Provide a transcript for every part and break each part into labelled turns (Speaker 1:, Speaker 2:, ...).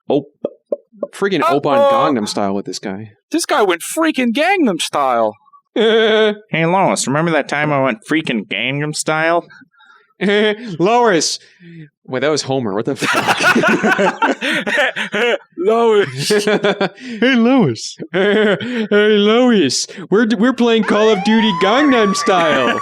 Speaker 1: freaking Oppan Gangnam Style with this guy.
Speaker 2: This guy went freaking Gangnam Style.
Speaker 3: Hey, Lois, remember that time I went freaking Gangnam Style?
Speaker 1: Lois. Wait, that was Homer. What the fuck?
Speaker 2: Lois.
Speaker 3: Hey, Lois.
Speaker 1: Hey, Lois. We're playing Call of Duty Gangnam Style.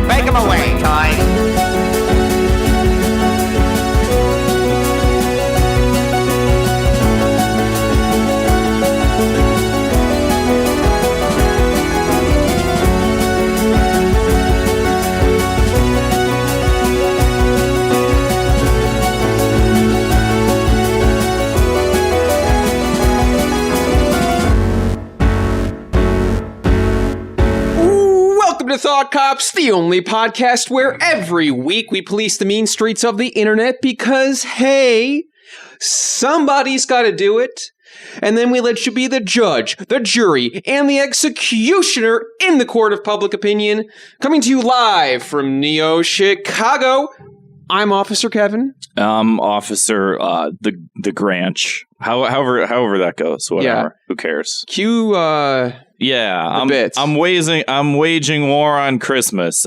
Speaker 4: Make him away, Ty.
Speaker 1: To Thought Cops, the only podcast where every week we police the mean streets of the internet because, hey, somebody's got to do it. And then we let you be the judge, the jury, and the executioner in the court of public opinion. Coming to you live from Neo Chicago, I'm Officer Kevin.
Speaker 3: Officer the Granch. However that goes. Whatever. Yeah. Who cares?
Speaker 1: Cue
Speaker 3: I'm waging war on Christmas.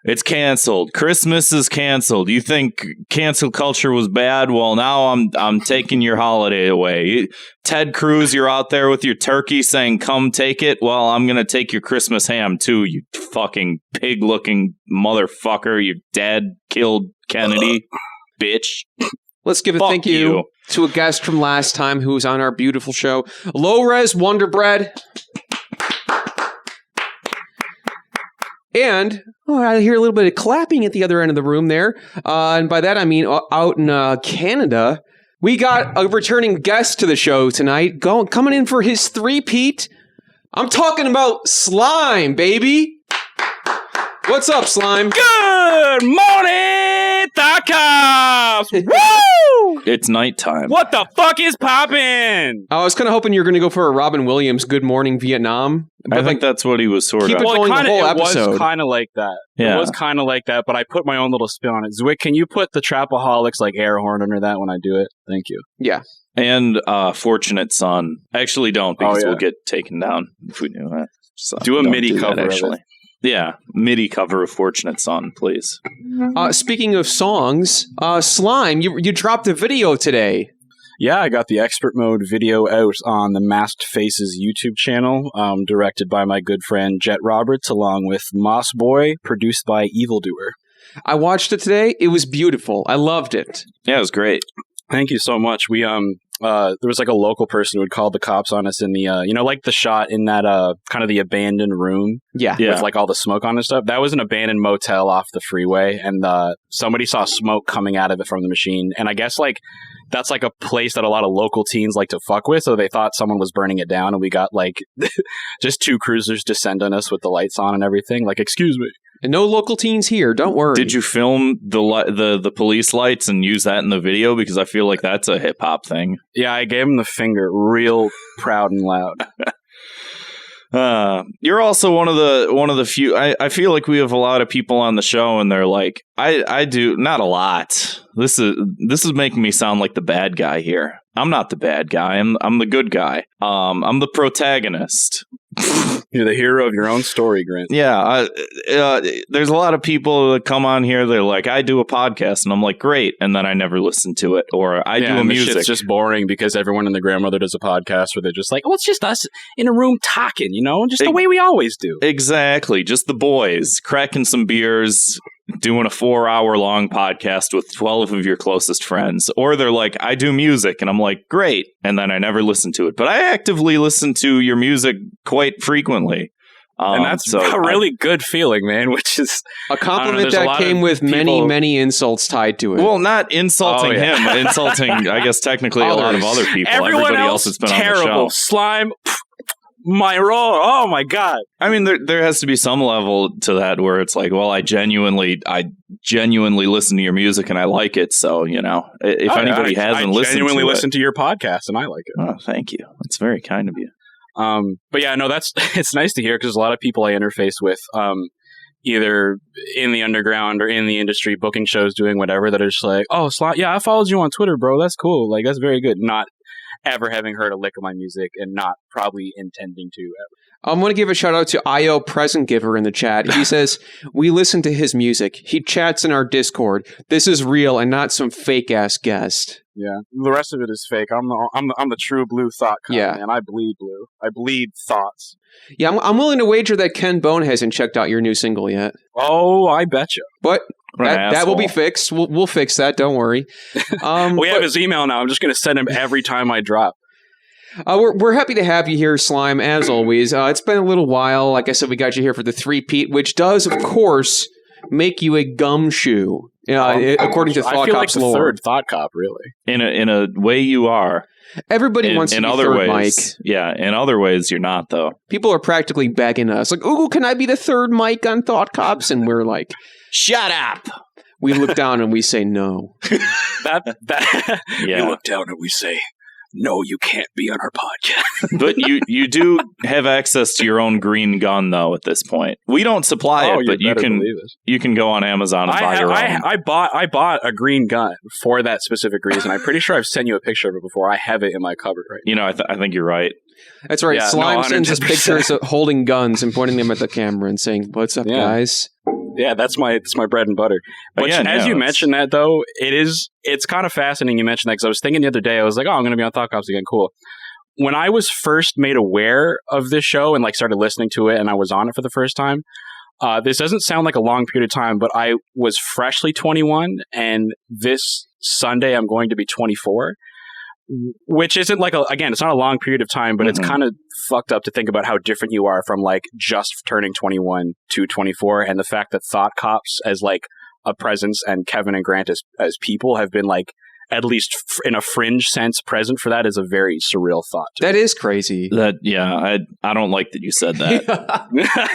Speaker 3: It's canceled. Christmas is canceled. You think cancel culture was bad? Well, now I'm taking your holiday away. Ted Cruz, you're out there with your turkey saying, come take it. Well, I'm going to take your Christmas ham too, you fucking pig-looking motherfucker. Your dad killed Kennedy, bitch.
Speaker 1: Let's give a thank you to a guest from last time who was on our beautiful show, Low-Res Wonder Bread. And I hear a little bit of clapping at the other end of the room there. And by that, I mean out in Canada. We got a returning guest to the show tonight, coming in for his three-peat. I'm talking about Slime, baby. What's up, Slime?
Speaker 2: Good morning, Thought Cops! Woo!
Speaker 3: It's nighttime.
Speaker 2: What the fuck is poppin'?
Speaker 1: I was kind of hoping you were going to go for a Robin Williams Good Morning Vietnam.
Speaker 3: But I think that's what he was sort of.
Speaker 1: Keep it going the whole episode.
Speaker 2: It was kind of like that.
Speaker 3: Yeah.
Speaker 2: It was kind of like that, but I put my own little spin on it. Zwick, can you put the Trapaholics like air horn under that when I do it? Thank you.
Speaker 1: Yeah.
Speaker 3: And Fortunate Son. Actually don't, because we'll get taken down if we do that. So
Speaker 2: do a MIDI cover actually.
Speaker 3: Yeah, MIDI cover of Fortunate Son, please.
Speaker 1: Speaking of songs, Slime, you dropped a video today.
Speaker 2: Yeah, I got the expert mode video out on the Masked Faces YouTube channel, directed by my good friend Jet Roberts, along with Moss Boy, produced by Evildoer.
Speaker 1: I watched it today. It was beautiful. I loved it.
Speaker 3: Yeah, it was great.
Speaker 2: Thank you so much. We there was like a local person who had called the cops on us in the like the shot in that kind of the abandoned room.
Speaker 1: Yeah.
Speaker 2: With like all the smoke on and stuff. That was an abandoned motel off the freeway, and somebody saw smoke coming out of it from the machine. And I guess like that's like a place that a lot of local teens like to fuck with, so they thought someone was burning it down, and we got like just two cruisers descend on us with the lights on and everything. Like, excuse me.
Speaker 1: And no local teens here. Don't worry.
Speaker 3: Did you film the police lights and use that in the video? Because I feel like that's a hip hop thing.
Speaker 2: Yeah, I gave him the finger, real proud and loud.
Speaker 3: You're also one of the few. I feel like we have a lot of people on the show, and they're like, I do not a lot. This is making me sound like the bad guy here. I'm not the bad guy. I'm the good guy. I'm the protagonist.
Speaker 2: You're the hero of your own story, Grant.
Speaker 3: Yeah. There's a lot of people that come on here. They're like, I do a podcast, and I'm like, great. And then I never listen to it, or I do a music.
Speaker 2: It's just boring because everyone and their grandmother does a podcast where they're just like, well, it's just us in a room talking, just the way we always do.
Speaker 3: Exactly. Just the boys cracking some beers, doing a 4-hour-long podcast with 12 of your closest friends. Or they're like, I do music, and I'm like, great. And then I never listen to it. But I actively listen to your music quite frequently.
Speaker 2: And that's a really good feeling, man, which is
Speaker 1: a compliment that came with many insults tied to it.
Speaker 3: Well, not insulting him, insulting, I guess, technically a lot of other people.
Speaker 2: Everybody else that's been terrible. On the show. Slime, my role. Oh, my God.
Speaker 3: I mean, there has to be some level to that where it's like, well, I genuinely listen to your music and I like it. So, if anybody hasn't listened to it. I genuinely
Speaker 2: listen to your podcast and I like it.
Speaker 3: Oh, thank you. That's very kind of you.
Speaker 2: But yeah, no, it's nice to hear because a lot of people I interface with, either in the underground or in the industry, booking shows, doing whatever, that are just like, oh, I followed you on Twitter, bro. That's cool. Like, that's very good. Not ever having heard a lick of my music and not probably intending to ever.
Speaker 1: I'm going to give a shout out to IO Present Giver in the chat. He says, we listen to his music. He chats in our Discord. This is real and not some fake ass guest.
Speaker 2: Yeah, the rest of it is fake. I'm the true blue thought kind, man. I bleed blue. I bleed thoughts.
Speaker 1: Yeah, I'm willing to wager that Ken Bone hasn't checked out your new single yet.
Speaker 2: Oh, I betcha.
Speaker 1: But that will be fixed. We'll fix that. Don't worry.
Speaker 2: We have his email now. I'm just going to send him every time I drop.
Speaker 1: We're happy to have you here, Slime, as always. It's been a little while. Like I said, we got you here for the three-peat, which does, of course, make you a gumshoe, according to Thought Cop's lore.
Speaker 2: I feel like the third Thought Cop, really.
Speaker 3: In a way, you are.
Speaker 1: Everybody wants to be third
Speaker 3: ways,
Speaker 1: mic.
Speaker 3: Yeah, in other ways, you're not, though.
Speaker 1: People are practically begging us, like, "Ooh, can I be the third mic on Thought Cops?" And we're like,
Speaker 3: "Shut up."
Speaker 1: We look down and we say no.
Speaker 2: We look down and we say, no, you can't be on our podcast.
Speaker 3: But you do have access to your own green gun, though, at this point. We don't supply it, but you can go on Amazon and buy your own.
Speaker 2: I bought a green gun for that specific reason. I'm pretty sure I've sent you a picture of it before. I have it in my cupboard right now.
Speaker 3: I think you're right.
Speaker 1: That's right. Yeah, Slime sends us pictures of holding guns and pointing them at the camera and saying, "What's up, guys?"
Speaker 2: Yeah, that's my bread and butter. But as you mentioned that, though, it's kind of fascinating you mentioned that, because I was thinking the other day, I was like, oh, I'm going to be on Thought Cops again. Cool. When I was first made aware of this show and started listening to it and I was on it for the first time, this doesn't sound like a long period of time, but I was freshly 21, and this Sunday I'm going to be 24. Which isn't it's not a long period of time, but it's kind of fucked up to think about how different you are from just turning 21 to 24, and the fact that Thought Cops as a presence and Kevin and Grant as people have been at least in a fringe sense present for that is a very surreal thought.
Speaker 1: That is crazy.
Speaker 3: I don't like that you said that.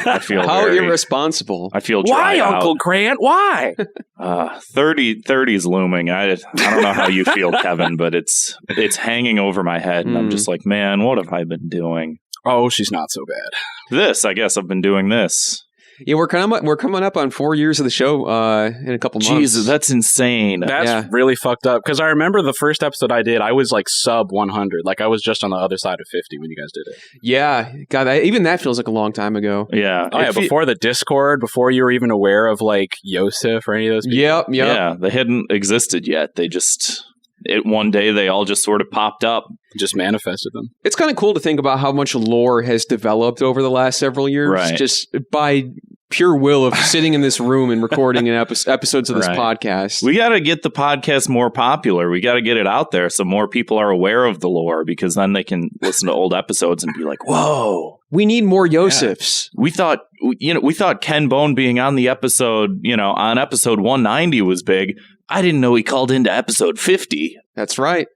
Speaker 3: I feel
Speaker 1: how irresponsible.
Speaker 3: I feel dry
Speaker 2: out. Uncle Grant? Why?
Speaker 3: 30's looming. I don't know how you feel, Kevin, but it's hanging over my head, and I'm just like, man, what have I been doing?
Speaker 2: Oh, she's not so bad.
Speaker 3: I guess I've been doing this.
Speaker 1: Yeah, we're coming up on 4 years of the show in a couple months.
Speaker 3: Jesus, that's insane.
Speaker 2: That's really fucked up. Because I remember the first episode I did, I was sub 100. I was just on the other side of 50 when you guys did it.
Speaker 1: Yeah, God, even that feels like a long time ago.
Speaker 3: Yeah.
Speaker 2: Oh, yeah, before the Discord, before you were even aware of Yosef or any of those people.
Speaker 1: Yep.
Speaker 3: Yeah, they hadn't existed yet. They just... one day they all just sort of popped up.
Speaker 2: Just manifested them.
Speaker 1: It's kind of cool to think about how much lore has developed over the last several years.
Speaker 3: Right.
Speaker 1: Just by pure will of sitting in this room and recording episodes of this podcast.
Speaker 3: We got to get the podcast more popular. We got to get it out there so more people are aware of the lore, because then they can listen to old episodes and be like, whoa.
Speaker 1: We need more Yosefs.
Speaker 3: Yeah. We thought Ken Bone being on the episode, on episode 190 was big. I didn't know he called into episode 50.
Speaker 1: That's right.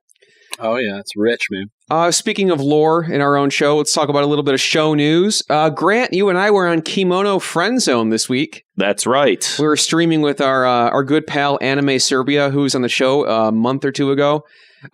Speaker 2: Oh, yeah. It's rich, man.
Speaker 1: Speaking of lore in our own show, let's talk about a little bit of show news. Grant, you and I were on Kimono Friend Zone this week.
Speaker 3: That's right.
Speaker 1: We were streaming with our good pal Anime Serbia, who was on the show a month or two ago.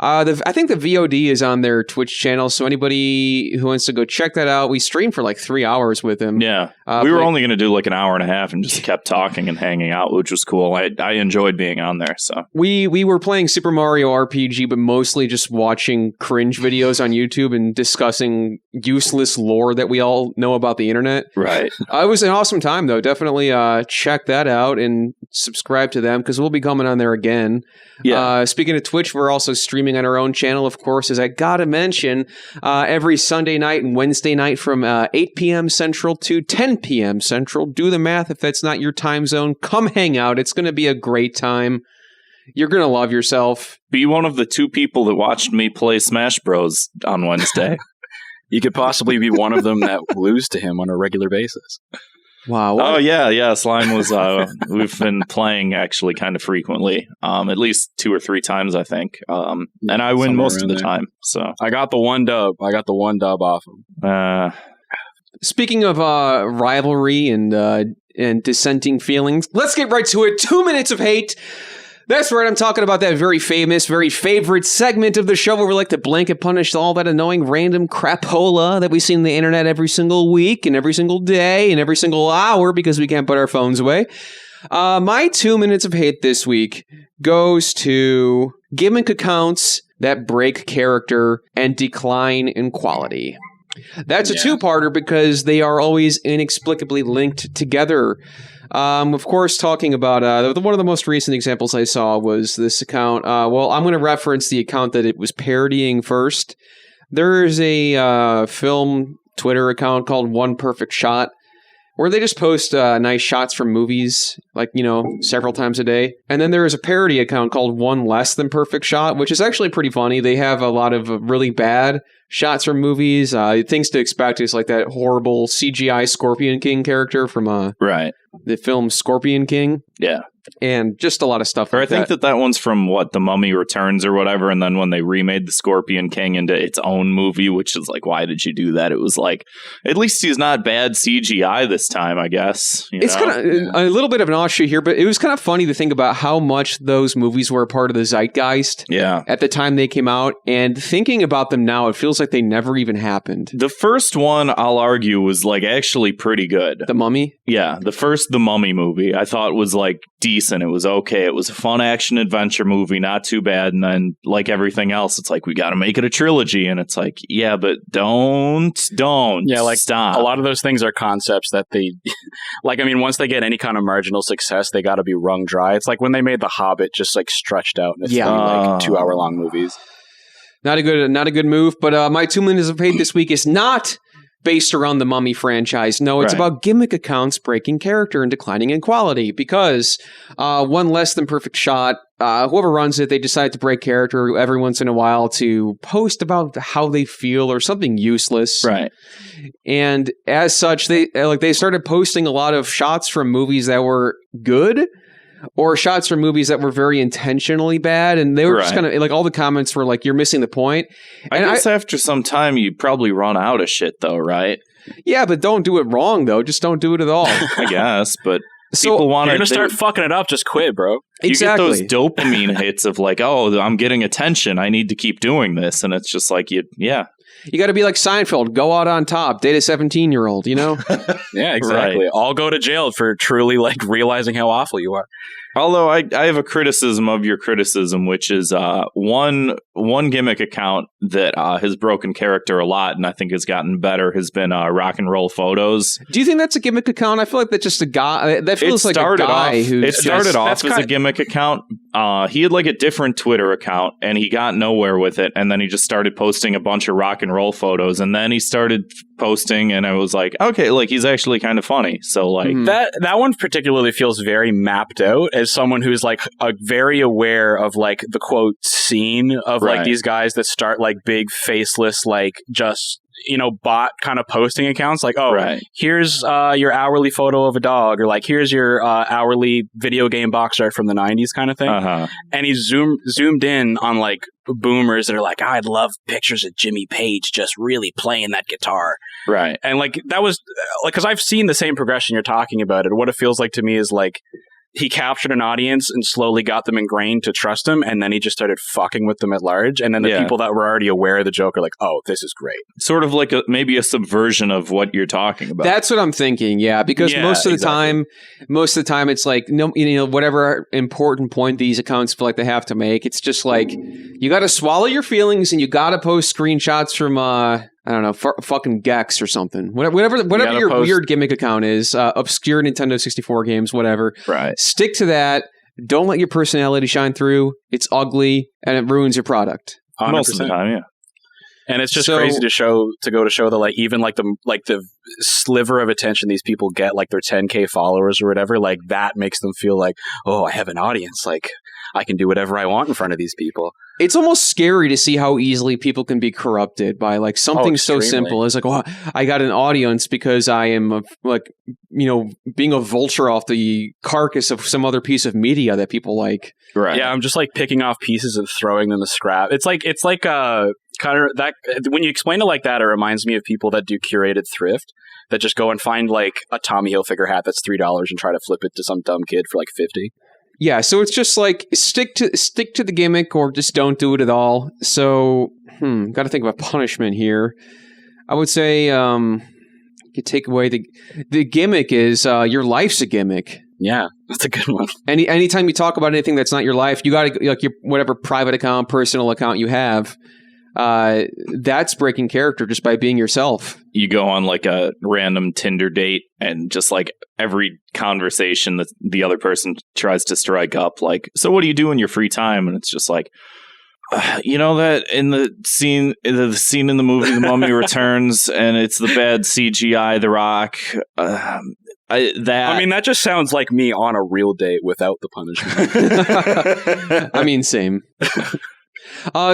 Speaker 1: I think the VOD is on their Twitch channel, so anybody who wants to go check that out, we streamed for 3 hours with him.
Speaker 3: Yeah, we were only going to do an hour and a half and just kept talking and hanging out, which was cool. I enjoyed being on there. So
Speaker 1: we were playing Super Mario RPG, but mostly just watching cringe videos on YouTube and discussing useless lore that we all know about the internet.
Speaker 3: Right.
Speaker 1: It was an awesome time, though. Definitely check that out and subscribe to them, because we'll be coming on there again.
Speaker 3: Yeah.
Speaker 1: Speaking of Twitch, we're also streaming on our own channel, of course, as I gotta mention, every Sunday night and Wednesday night from 8 p.m. Central to 10 p.m. Central. Do the math if that's not your time zone. Come hang out. It's going to be a great time. You're going to love yourself.
Speaker 3: Be one of the 2 people that watched me play Smash Bros. On Wednesday.
Speaker 2: You could possibly be one of them that lose to him on a regular basis.
Speaker 1: Wow.
Speaker 3: Oh, yeah. Slime was, we've been playing actually kind of frequently, at least 2 or 3 times, I think. And I win most of the time. So
Speaker 2: I got the one dub. Off him.
Speaker 1: Speaking of rivalry and dissenting feelings, let's get right to it. 2 minutes of hate. That's right, I'm talking about that very famous, very favorite segment of the show where we like to blanket punish all that annoying random crapola that we see on the internet every single week and every single day and every single hour because we can't put our phones away. My 2 minutes of hate this week goes to gimmick accounts that break character and decline in quality. That's a two-parter because they are always inexplicably linked together. Of course, talking about one of the most recent examples I saw was this account. I'm going to reference the account that it was parodying first. There is a film Twitter account called One Perfect Shot where they just post nice shots from movies, several times a day. And then there is a parody account called One Less Than Perfect Shot, which is actually pretty funny. They have a lot of really bad shots from movies. Things to expect is like that horrible CGI Scorpion King character from the film Scorpion King.
Speaker 3: Yeah.
Speaker 1: And just a lot of stuff
Speaker 3: I think that one's from The Mummy Returns or whatever, and then when they remade the Scorpion King into its own movie, which is like, why did you do that? It was like, at least he's not bad CGI this time, I guess.
Speaker 1: It's kind of a little bit of an offshoot here, but it was kind of funny to think about how much those movies were a part of the zeitgeist at the time they came out, and thinking about them now, it feels like they never even happened.
Speaker 3: The first one, I'll argue, was like actually pretty good.
Speaker 1: The Mummy?
Speaker 3: Yeah, The Mummy movie, I thought was like decent. It was okay. It was a fun action adventure movie, not too bad. And then, like everything else, it's like, we got to make it a trilogy. And it's like, yeah, but don't.
Speaker 2: Yeah, like
Speaker 3: stop.
Speaker 2: A lot of those things are concepts that they, once they get any kind of marginal success, they got to be wrung dry. It's like when they made The Hobbit just like stretched out into 2-hour-long movies.
Speaker 1: Not a good move. But my 2 minutes of hate this week is not based around the Mummy franchise. No, it's about gimmick accounts breaking character and declining in quality because One Less Than Perfect Shot, whoever runs it, they decide to break character every once in a while to post about how they feel or something useless.
Speaker 3: Right.
Speaker 1: And as such, they started posting a lot of shots from movies that were good or shots from movies that were very intentionally bad, and they were just kind of like all the comments were like, "You're missing the point."
Speaker 3: And I guess after some time, you probably run out of shit, though, right?
Speaker 1: Yeah, but don't do it wrong, though. Just don't do it at all.
Speaker 3: I guess, but
Speaker 2: people want to start fucking it up. Just quit, bro.
Speaker 1: Exactly.
Speaker 3: You get those dopamine hits of like, oh, I'm getting attention. I need to keep doing this, and it's just like,
Speaker 1: You got to be like Seinfeld. Go out on top. Date a 17-year-old,
Speaker 2: Yeah, exactly.
Speaker 3: Right.
Speaker 2: All go to jail for truly realizing how awful you are.
Speaker 3: Although I have a criticism of your criticism, which is one gimmick account that has broken character a lot and I think has gotten better has been Rock and Roll Photos.
Speaker 1: Do you think that's a gimmick account? I feel like that's just a guy. That feels like a guy who...
Speaker 3: It started off as a gimmick account. He had like a different Twitter account and he got nowhere with it. And then he just started posting a bunch of rock and roll photos. And then he started posting and I was like, okay, like he's actually kind of funny. So like
Speaker 2: that one particularly feels very mapped out as someone who's like very aware of like the quote scene of like these guys that start like big faceless, like just, bot kind of posting accounts like, here's your hourly photo of a dog, or like here's your hourly video game box art from the 90s kind of thing. And he zoomed in on like boomers that are like, I'd love pictures of Jimmy Page just really playing that guitar.
Speaker 3: Right.
Speaker 2: And like that was like, because I've seen the same progression you're talking about. And what it feels like to me is like he captured an audience and slowly got them ingrained to trust him, and then he just started fucking with them at large. And then the people that were already aware of the joke are like, oh, this is great.
Speaker 3: Sort of like maybe a subversion of what you're talking about.
Speaker 1: That's what I'm thinking, because most of the time it's like, whatever important point these accounts feel like they have to make, it's just like, you got to swallow your feelings and you got to post screenshots from, I don't know, fucking Gex or something. Whatever your weird gimmick account is, obscure Nintendo 64 games, whatever.
Speaker 3: Right.
Speaker 1: Stick to that. Don't let your personality shine through. It's ugly and it ruins your product.
Speaker 2: 100%.
Speaker 3: Most of the time, yeah.
Speaker 2: And it's just crazy to show that like even like the sliver of attention these people get, like their 10K followers or whatever, like that makes them feel like, oh, I have an audience. Like I can do whatever I want in front of these people.
Speaker 1: It's almost scary to see how easily people can be corrupted by like something so simple as like, oh, I got an audience because I am being a vulture off the carcass of some other piece of media that people like.
Speaker 2: Right. Yeah, I'm just like picking off pieces and throwing them to scrap. It's like kind of that when you explain it like that, it reminds me of people that do curated thrift that just go and find like a Tommy Hilfiger hat that's $3 and try to flip it to some dumb kid for like $50.
Speaker 1: Yeah, so it's just like stick to the gimmick or just don't do it at all. So, got to think of a punishment here. I would say you take away the gimmick is your life's a gimmick.
Speaker 2: Yeah, that's a good one.
Speaker 1: Anytime you talk about anything that's not your life, you got to like your whatever private account, personal account you have. That's breaking character just by being yourself.
Speaker 3: You go on like a random Tinder date and just like every conversation that the other person tries to strike up, like, so what do you do in your free time? And it's just like, that in the scene in the movie The Mummy Returns, and it's the bad CGI The Rock.
Speaker 2: That just sounds like me on a real date without the punishment.
Speaker 1: I mean, same.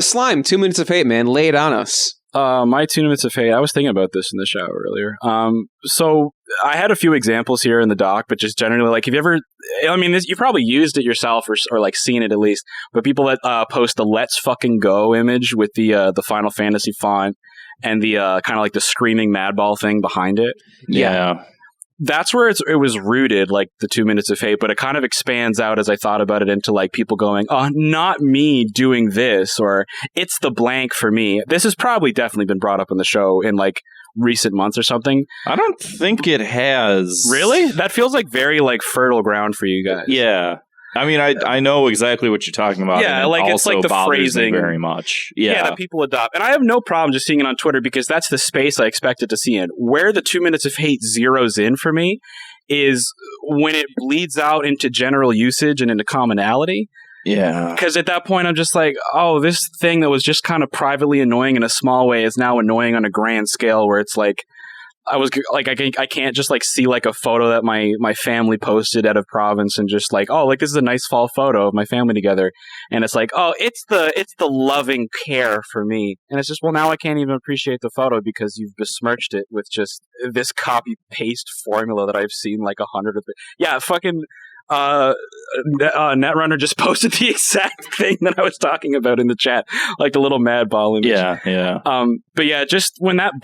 Speaker 1: Slime, 2 minutes of hate, man. Lay it on us.
Speaker 2: My 2 minutes of hate. I was thinking about this in the shower earlier. So I had a few examples here in the doc, but just generally, like, have you ever? You've probably used it yourself or like seen it at least. But people that post the "Let's fucking go" image with the Final Fantasy font and the kind of like the screaming Madball thing behind it.
Speaker 3: Yeah.
Speaker 2: That's where it was rooted, like the 2 minutes of hate, but it kind of expands out as I thought about it into like people going, oh, not me doing this, or it's the blank for me. This has probably definitely been brought up on the show in like recent months or something.
Speaker 3: I don't think it has.
Speaker 2: Really? That feels like very like fertile ground for you guys.
Speaker 3: Yeah. I mean, I know exactly what you're talking about.
Speaker 2: Yeah, like it's like the phrasing
Speaker 3: very much. Yeah,
Speaker 2: that people adopt, and I have no problem just seeing it on Twitter because that's the space I expected to see in. Where the 2 minutes of hate zeroes in for me is when it bleeds out into general usage and into commonality.
Speaker 3: Yeah,
Speaker 2: because at that point I'm just like, oh, this thing that was just kind of privately annoying in a small way is now annoying on a grand scale, where it's like. I was like, I can't just like see like a photo that my family posted out of province and just like, oh, like this is a nice fall photo of my family together, and it's like, oh, it's the loving care for me, and it's just, well, now I can't even appreciate the photo because you've besmirched it with just this copy paste formula that I've seen like 100 of. Yeah, fucking. Netrunner just posted the exact thing that I was talking about in the chat, like the little mad ball image.
Speaker 3: Yeah.
Speaker 2: But yeah, just when that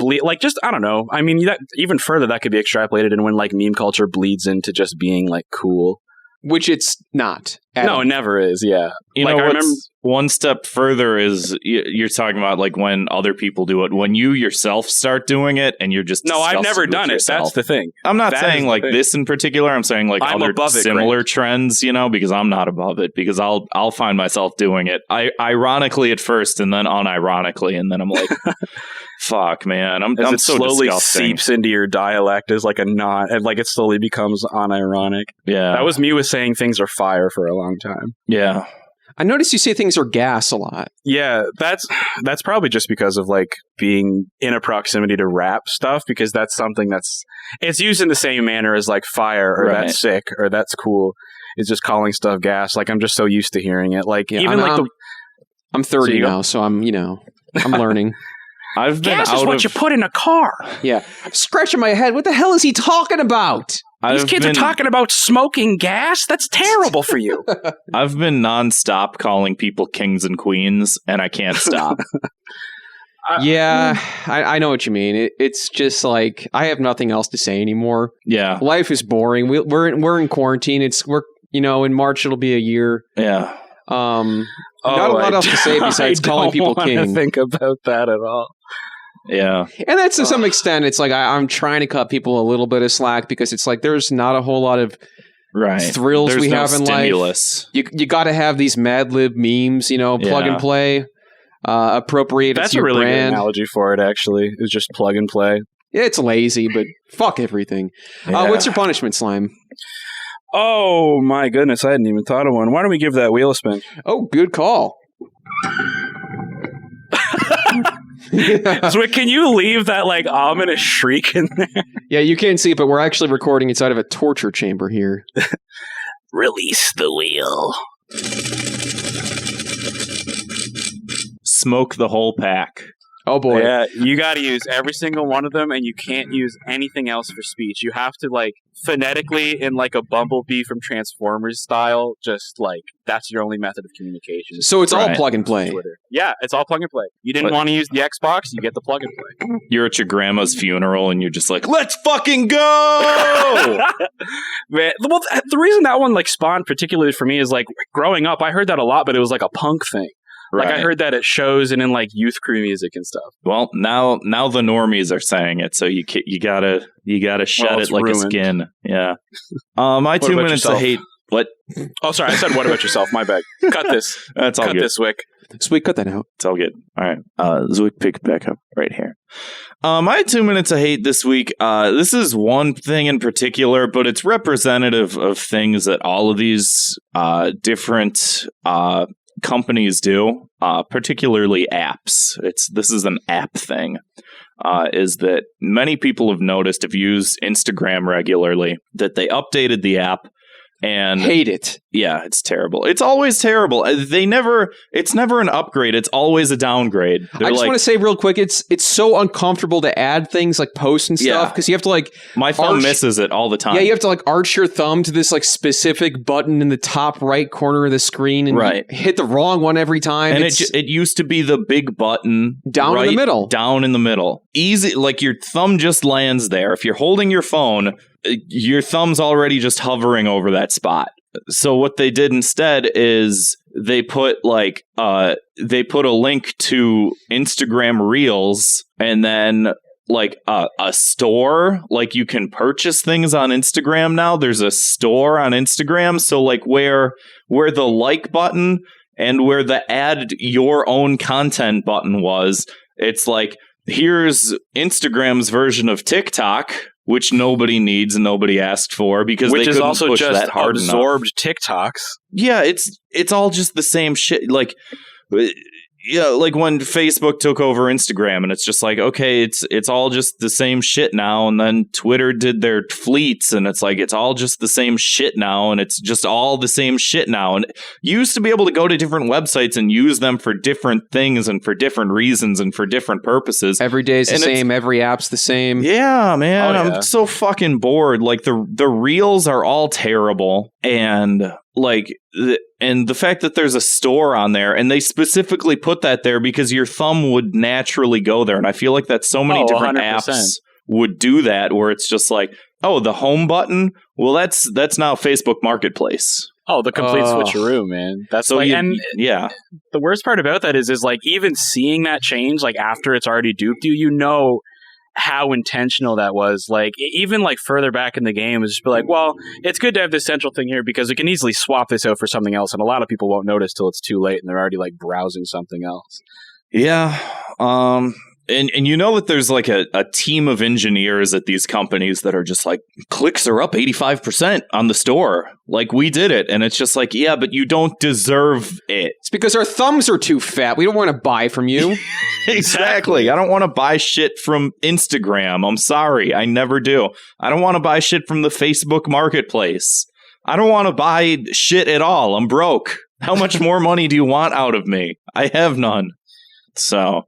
Speaker 2: I don't know. I mean, that, even further, that could be extrapolated, and when like meme culture bleeds into just being like cool,
Speaker 1: which it's not.
Speaker 2: No, it never is. Yeah,
Speaker 3: I remember one step further is you're talking about like when other people do it. When you yourself start doing it, and you're just
Speaker 2: I've never done it. That's the thing.
Speaker 3: I'm not saying like this in particular. I'm saying like other similar trends. Because I'm not above it. Because I'll find myself doing it. Ironically at first, and then unironically, and then I'm like, fuck, man. I'm
Speaker 2: it
Speaker 3: so
Speaker 2: slowly
Speaker 3: disgusting.
Speaker 2: Seeps into your dialect as like a non, and like it slowly becomes unironic.
Speaker 3: Yeah,
Speaker 2: that was me with saying things are fire for a long time.
Speaker 3: Yeah.
Speaker 1: I noticed you say things are gas a lot.
Speaker 2: Yeah, that's probably just because of like being in a proximity to rap stuff, because that's something it's used in the same manner as like fire or that's sick or that's cool. It's just calling stuff gas. Like I'm just so used to hearing it. Like even
Speaker 1: I'm 30 now, so I'm learning.
Speaker 2: Gas is what you put in a car.
Speaker 1: Yeah, I'm scratching my head. What the hell is he talking about?
Speaker 2: These kids are talking about smoking gas? That's terrible for you.
Speaker 3: I've been nonstop calling people kings and queens, and I can't stop.
Speaker 1: Yeah, I know what you mean. It's just like I have nothing else to say anymore.
Speaker 3: Yeah,
Speaker 1: life is boring. We're in quarantine. In March it'll be a year.
Speaker 3: Yeah.
Speaker 1: Not a lot else to say besides calling people king.
Speaker 2: I don't think about that at all.
Speaker 3: Yeah.
Speaker 1: And that's to some extent, it's like I'm trying to cut people a little bit of slack because it's like there's not a whole lot of thrills we have in life. You got to have these Mad Lib memes, plug and play, appropriate.
Speaker 2: That's a really good analogy for it, actually. It's just plug and play.
Speaker 1: Yeah, it's lazy, but fuck everything.
Speaker 3: Yeah.
Speaker 1: What's your punishment, Slime?
Speaker 2: Oh, my goodness. I hadn't even thought of one. Why don't we give that wheel a spin?
Speaker 1: Oh, good call.
Speaker 2: Zwick, can you leave that like ominous shriek in there?
Speaker 1: Yeah, you can't see it, but we're actually recording inside of a torture chamber here.
Speaker 2: Release the wheel.
Speaker 3: Smoke the whole pack.
Speaker 1: Oh boy.
Speaker 2: Yeah, you got to use every single one of them, and you can't use anything else for speech. You have to, like, phonetically, in like a Bumblebee from Transformers style, just like that's your only method of communication.
Speaker 1: So it's all plug and play.
Speaker 2: Twitter. Yeah, it's all plug and play. You didn't want to use the Xbox, you get the plug and play.
Speaker 3: You're at your grandma's funeral, and you're just like, let's fucking go!
Speaker 2: Man, well, the reason that one like spawned particularly for me is like growing up, I heard that a lot, but it was like a punk thing. Like I heard that at shows and in like youth crew music and stuff.
Speaker 3: Well, now the normies are saying it, so you gotta shed it like ruined. A skin. Yeah. My 2 minutes of hate. What?
Speaker 2: Oh, sorry. I said what about yourself? My bad. Cut this.
Speaker 3: That's all
Speaker 2: cut
Speaker 3: good.
Speaker 2: This, Zwick.
Speaker 1: Zwick, cut that out.
Speaker 3: It's all good. All right. Zwick, pick it back up right here. My 2 minutes of hate this week. This is one thing in particular, but it's representative of things that all of these different companies do, particularly apps. This is an app thing. Is that many people have noticed if you use Instagram regularly that they updated the app and
Speaker 1: hate it.
Speaker 3: Yeah, it's terrible. It's always terrible. It's never an upgrade. It's always a downgrade.
Speaker 1: I just want to say real quick, it's so uncomfortable to add things like posts and stuff because you have to like
Speaker 3: my thumb misses it all the time.
Speaker 1: Yeah, you have to like arch your thumb to this like specific button in the top right corner of the screen and hit the wrong one every time.
Speaker 3: And it used to be the big button
Speaker 1: down in the middle.
Speaker 3: Down in the middle. Easy, like your thumb just lands there. If you're holding your phone, your thumb's already just hovering over that spot. So what they did instead is they put a link to Instagram Reels and then like a store. Like you can purchase things on Instagram now. There's a store on Instagram. So like where the like button and where the add your own content button was, it's like here's Instagram's version of TikTok, which nobody needs and nobody asked for because they couldn't
Speaker 2: also
Speaker 3: push
Speaker 2: just
Speaker 3: that hard
Speaker 2: absorbed
Speaker 3: enough.
Speaker 2: TikToks.
Speaker 3: Yeah, it's all just the same shit. Like, yeah, like when Facebook took over Instagram, and it's just like, okay, it's all just the same shit now. And then Twitter did their fleets, and it's like it's all just the same shit now, and it's just all the same shit now. And you used to be able to go to different websites and use them for different things and for different reasons and for different purposes.
Speaker 1: Every day's the same. Every app's the same.
Speaker 3: Yeah, man, I'm so fucking bored. Like the reels are all terrible, and like and the fact that there's a store on there, and they specifically put that there because your thumb would naturally go there, and I feel like that so many different 100%. Apps would do that, where it's just like, oh, the home button, well, that's now Facebook Marketplace.
Speaker 2: Oh, the complete switcheroo, man. That's so like, the worst part about that is like even seeing that change, like after it's already duped you, you know how intentional that was. Like even like further back in the game is just be like, well, it's good to have this central thing here because we can easily swap this out for something else, and a lot of people won't notice till it's too late and they're already like browsing something else.
Speaker 3: Yeah. And you know that there's like a team of engineers at these companies that are just like, clicks are up 85% on the store. Like, we did it. And it's just like, yeah, but you don't deserve it.
Speaker 1: It's because our thumbs are too fat. We don't want to buy from you.
Speaker 3: Exactly. I don't want to buy shit from Instagram. I'm sorry. I never do. I don't want to buy shit from the Facebook Marketplace. I don't want to buy shit at all. I'm broke. How much more money do you want out of me? I have none. So...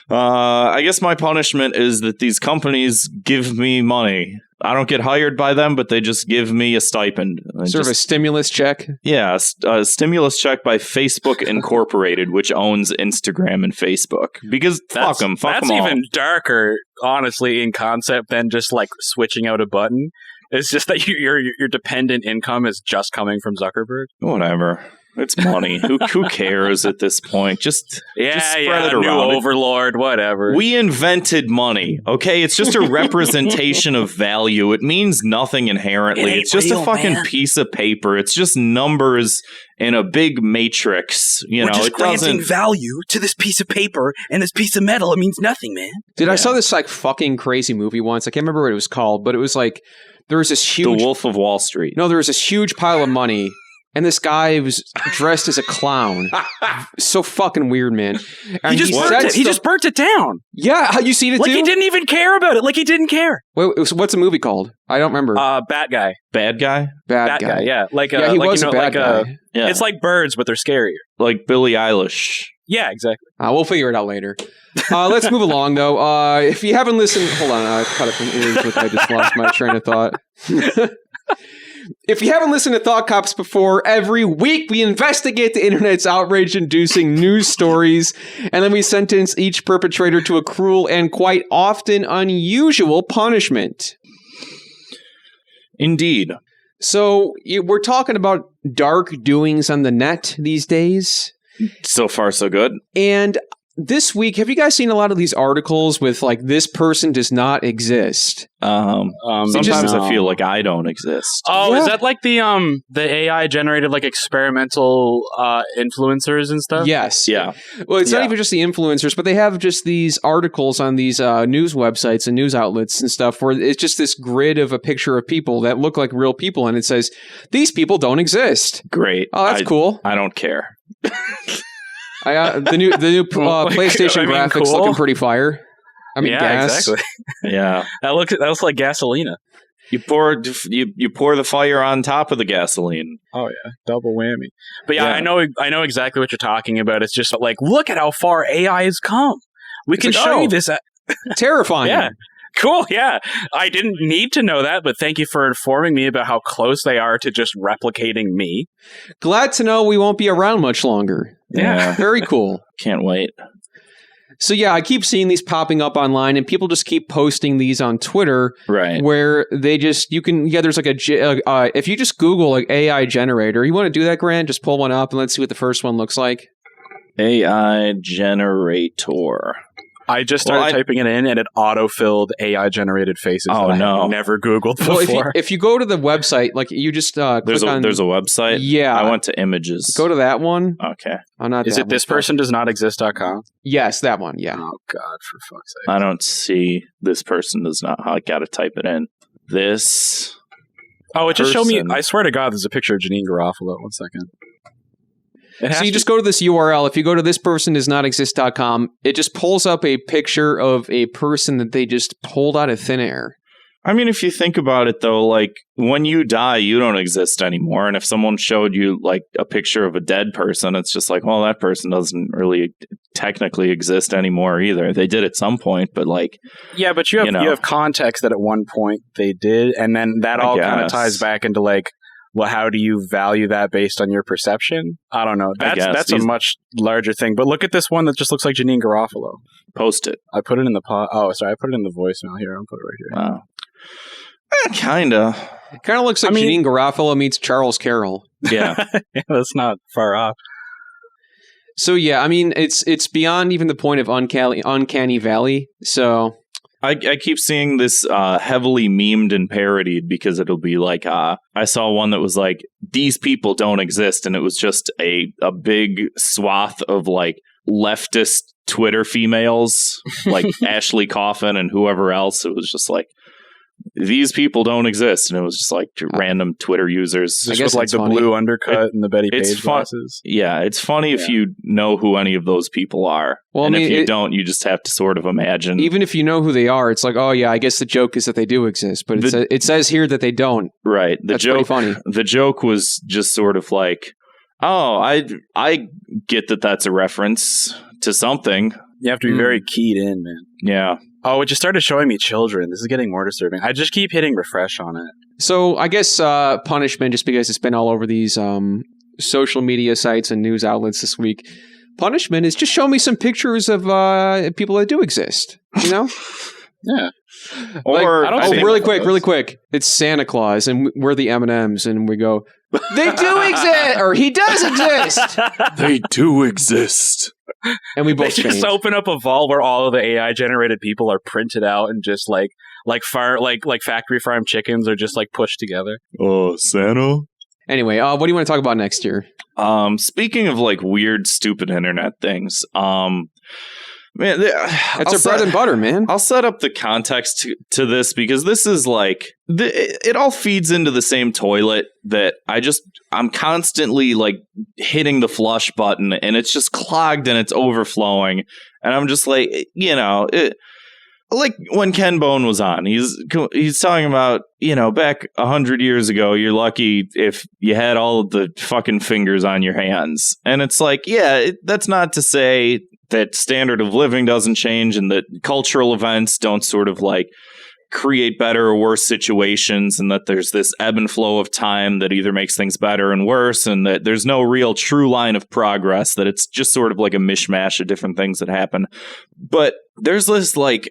Speaker 3: I guess my punishment is that these companies give me money. I don't get hired by them, but they just give me a stipend.
Speaker 1: Sort of a stimulus check?
Speaker 3: Yeah, a stimulus check by Facebook Incorporated, which owns Instagram and Facebook. Because fuck them all.
Speaker 2: That's even darker, honestly, in concept than just like switching out a button. It's just that your dependent income is just coming from Zuckerberg.
Speaker 3: Whatever. It's money. Who cares at this point? Just spread it around.
Speaker 2: New overlord, whatever.
Speaker 3: We invented money, okay? It's just a representation of value. It means nothing inherently. It's just a fucking piece of paper. It's just numbers in a big matrix.
Speaker 5: We're just granting value to this piece of paper and this piece of metal. It means nothing, man.
Speaker 1: Dude, I saw this like fucking crazy movie once. I can't remember what it was called, but it was like there was this huge...
Speaker 3: The Wolf of Wall Street.
Speaker 1: No, there was this huge pile of money. and this guy was dressed as a clown. So fucking weird, man. And
Speaker 6: he just burnt it down.
Speaker 1: Yeah, you seen it
Speaker 6: like
Speaker 1: too?
Speaker 6: He didn't even care about it. Like he didn't care.
Speaker 1: Wait, what's the movie called? I don't remember.
Speaker 6: Bad Guy.
Speaker 3: Bad Guy?
Speaker 1: Bad guy.
Speaker 6: Yeah,
Speaker 1: he was a bad guy.
Speaker 3: Yeah.
Speaker 6: It's like Birds, but they're scarier.
Speaker 3: Like Billie Eilish.
Speaker 6: Yeah, exactly.
Speaker 1: We'll figure it out later. Let's move along, though. If you haven't listened... Hold on, I cut it from ears, but I just lost my train of thought. If you haven't listened to Thought Cops before, every week we investigate the internet's outrage-inducing news stories, and then we sentence each perpetrator to a cruel and quite often unusual punishment.
Speaker 3: Indeed.
Speaker 1: So, we're talking about dark doings on the net these days.
Speaker 3: So far, so good.
Speaker 1: And this week, have you guys seen a lot of these articles with like, this person does not exist?
Speaker 3: Sometimes I feel like I don't exist.
Speaker 2: Oh,
Speaker 1: Yeah.
Speaker 2: Is that like the AI generated like experimental influencers and stuff?
Speaker 1: Yes.
Speaker 3: Yeah.
Speaker 1: Well, it's not even just the influencers, but they have just these articles on these news websites and news outlets and stuff where it's just this grid of a picture of people that look like real people, and it says, these people don't exist.
Speaker 3: Great.
Speaker 1: Oh, that's cool.
Speaker 3: I don't care.
Speaker 1: The new PlayStation graphics
Speaker 6: cool.
Speaker 1: looking pretty fire. I mean,
Speaker 6: yeah,
Speaker 1: gas.
Speaker 6: exactly.
Speaker 3: Yeah.
Speaker 6: That looks like gasolina.
Speaker 3: You pour the fire on top of the gasoline.
Speaker 2: Oh yeah, double whammy. But yeah,
Speaker 3: Yeah.
Speaker 2: I know exactly what you're talking about. It's just like, look at how far AI has come. We can
Speaker 1: like,
Speaker 2: show
Speaker 1: oh.
Speaker 2: you this.
Speaker 1: Terrifying.
Speaker 2: Yeah. Cool, yeah. I didn't need to know that, but thank you for informing me about how close they are to just replicating me.
Speaker 1: Glad to know we won't be around much longer.
Speaker 3: Yeah.
Speaker 1: Very cool.
Speaker 3: Can't wait.
Speaker 1: So yeah, I keep seeing these popping up online, and people just keep posting these on Twitter,
Speaker 3: Right.
Speaker 1: where they just there's like if you just Google like AI generator, you want to do that, Grant? Just pull one up and let's see what the first one looks like.
Speaker 3: AI generator.
Speaker 2: I just started typing it in, and it auto-filled AI-generated faces
Speaker 3: Oh,
Speaker 2: that I
Speaker 3: no.
Speaker 2: had never Googled
Speaker 1: Well,
Speaker 2: before.
Speaker 1: if you go to the website, like you just
Speaker 3: There's
Speaker 1: click on,
Speaker 3: a website.
Speaker 1: Yeah.
Speaker 3: I went to images.
Speaker 1: go to that one.
Speaker 3: Okay.
Speaker 1: Oh, not
Speaker 2: Is
Speaker 1: that
Speaker 2: it this
Speaker 1: one.
Speaker 2: person does not exist.com?
Speaker 1: Yes, that one. Yeah.
Speaker 2: Oh, God, for fuck's sake.
Speaker 3: I don't see this person does not. I gotta type it in. This.
Speaker 2: Oh, it just showed me.
Speaker 3: person.
Speaker 2: I swear to God, there's a picture of Janine Garofalo. 1 second.
Speaker 1: So you just go to this URL. If you go to thispersondoesnotexist.com, it just pulls up a picture of a person that they just pulled out of thin air.
Speaker 3: I mean, if you think about it, though, like when you die, you don't exist anymore. And if someone showed you like a picture of a dead person, it's just like, well, that person doesn't really technically exist anymore either. They did at some point, but like,
Speaker 2: yeah, but you have context that at one point they did, and then that all kind of ties back into like, well, how do you value that based on your perception? I don't know. That's a much larger thing. But look at this one that just looks like Janine Garofalo.
Speaker 3: Post it.
Speaker 2: I put it in the I put it in the voicemail here. I'll put it right here.
Speaker 3: Wow. Kinda.
Speaker 1: It kind of looks like Janine Garofalo meets Charles Carroll.
Speaker 3: Yeah.
Speaker 2: Yeah, that's not far off.
Speaker 1: So yeah, I mean, it's beyond even the point of uncanny valley. So
Speaker 3: I keep seeing this heavily memed and parodied because it'll be like, I saw one that was like, these people don't exist. And it was just a big swath of like leftist Twitter females, like Ashley Coffin and whoever else. It was just like, these people don't exist. And it was just like random Twitter users.
Speaker 2: Just with like the blue undercut and the Betty Page glasses.
Speaker 3: Yeah, it's funny if you know who any of those people are. Well, and if you don't, you just have to sort of imagine.
Speaker 1: Even if you know who they are, it's like, oh yeah, I guess the joke is that they do exist. But it says here that they don't.
Speaker 3: Right.
Speaker 1: That's pretty funny.
Speaker 3: The joke was just sort of like, oh, I get that that's a reference to something.
Speaker 2: You have to be very keyed in, man.
Speaker 3: Yeah.
Speaker 2: Oh, it just started showing me children. This is getting more disturbing. I just keep hitting refresh on it.
Speaker 1: So I guess punishment, just because it's been all over these social media sites and news outlets this week, punishment is just show me some pictures of people that do exist. You know?
Speaker 2: Yeah.
Speaker 3: Or
Speaker 1: really quick. It's Santa Claus, and we're the M&Ms, and we go, they do exist, or he does exist.
Speaker 3: They do exist.
Speaker 1: And we both
Speaker 2: just open up a vault where all of the AI generated people are printed out and just like factory farm chickens are just like pushed together.
Speaker 3: Oh, Santa.
Speaker 1: Anyway, what do you want to talk about next year?
Speaker 3: Speaking of like weird, stupid internet things, Man,
Speaker 1: that's our bread and butter, man.
Speaker 3: I'll set up the context to this because this is like it all feeds into the same toilet that I'm constantly like hitting the flush button and it's just clogged and it's overflowing, and I'm just like, like when Ken Bone was on, he's talking about, back 100 years ago, you're lucky if you had all of the fucking fingers on your hands, and it's like, that's not to say that standard of living doesn't change and that cultural events don't sort of like create better or worse situations, and that there's this ebb and flow of time that either makes things better and worse, and that there's no real true line of progress, that it's just sort of like a mishmash of different things that happen. But there's this like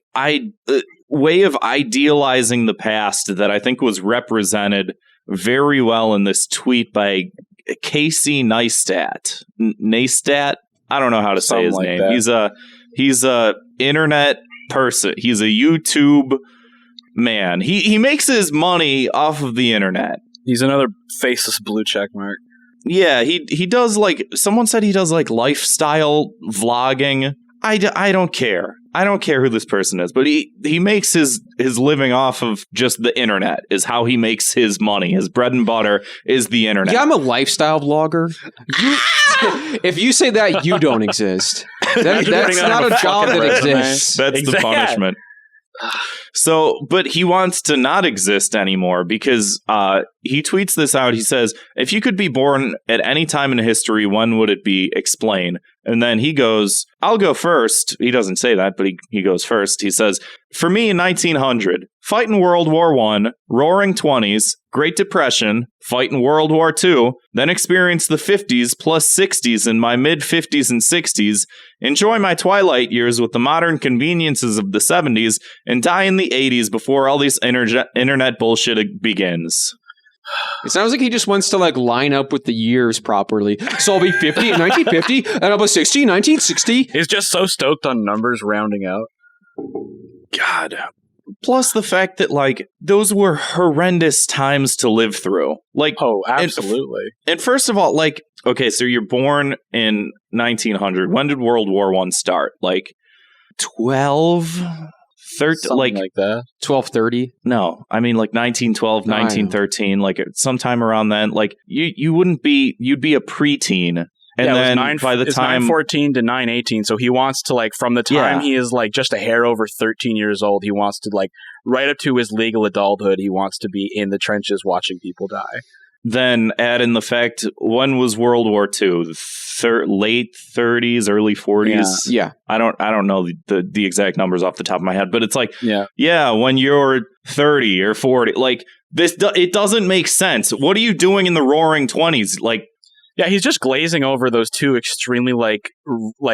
Speaker 3: way of idealizing the past that I think was represented very well in this tweet by Casey Neistat. Neistat? I don't know how to say his name. That. He's a internet person. He's a YouTube man. He makes his money off of the internet.
Speaker 6: He's another faceless blue check mark.
Speaker 3: Yeah, he does like, someone said he does like lifestyle vlogging. I don't care. I don't care who this person is, but he makes his living off of just the internet is how he makes his money. His bread and butter is the internet.
Speaker 1: Yeah, I'm a lifestyle vlogger. If you say that, you don't exist. That's not a job that exists.
Speaker 3: That's the punishment. So, but he wants to not exist anymore because he tweets this out. He says, if you could be born at any time in history, when would it be? Explain. And then he goes, I'll go first. He doesn't say that, but he goes first. He says, for me in 1900, fight in World War I, Roaring 20s, Great Depression, fight in World War II, then experience the 50s plus 60s in my mid-50s and 60s, enjoy my twilight years with the modern conveniences of the 70s, and die in the 80s before all this internet bullshit begins.
Speaker 1: It sounds like he just wants to like line up with the years properly. So I'll be 50 in 1950, and I'll be 60 in 1960.
Speaker 6: He's just so stoked on numbers rounding out.
Speaker 3: God. Plus the fact that like those were horrendous times to live through. Like,
Speaker 6: oh, absolutely.
Speaker 3: And first of all, like, okay, so you're born in 1900. When did World War I start? Like 12? 13, like
Speaker 6: that.
Speaker 1: 1230?
Speaker 3: No, I mean like 1912, 1913, like sometime around then. Like you'd be a preteen. And then by the time
Speaker 6: 914 to 918, so he wants to like from the time he is like just a hair over 13 years old, he wants to like right up to his legal adulthood, he wants to be in the trenches watching people die.
Speaker 3: Then add in the fact, when was World War II? Late 30s, early 40s.
Speaker 1: Yeah.
Speaker 3: I don't know the exact numbers off the top of my head, but it's like, when you're 30 or 40, like this, it doesn't make sense. What are you doing in the Roaring 20s? Like,
Speaker 6: yeah, he's just glazing over those two extremely like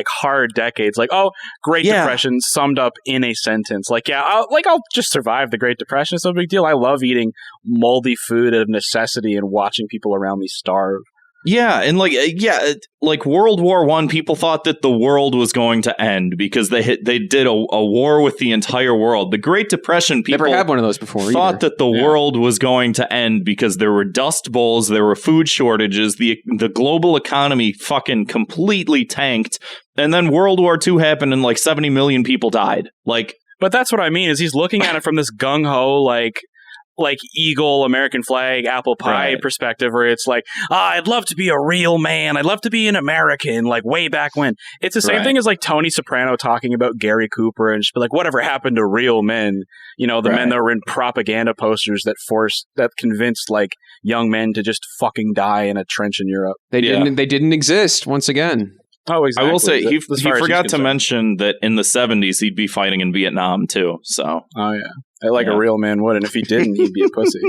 Speaker 6: hard decades. Like, oh, Great Depression summed up in a sentence. Like, I'll just survive the Great Depression. It's no big deal. I love eating moldy food of necessity and watching people around me starve.
Speaker 3: Yeah, and like World War I, people thought that the world was going to end because they did a war with the entire world. The Great Depression, people
Speaker 1: never had one of those before.
Speaker 3: Thought that the world was going to end because there were dust bowls, there were food shortages, the global economy fucking completely tanked, and then World War II happened and like 70 million people died. Like,
Speaker 6: but that's what I mean is he's looking at it from this gung ho like eagle, American flag, apple pie perspective, where it's like, I'd love to be a real man. I'd love to be an American, like way back when. It's the same thing as like Tony Soprano talking about Gary Cooper and just be like, whatever happened to real men? You know, the men that were in propaganda posters that convinced like young men to just fucking die in a trench in Europe.
Speaker 1: They didn't exist once again.
Speaker 6: Oh, exactly.
Speaker 3: I will say he forgot to mention that in the 70s he'd be fighting in Vietnam too. So,
Speaker 6: oh yeah, a real man would, and if he didn't, he'd be a pussy.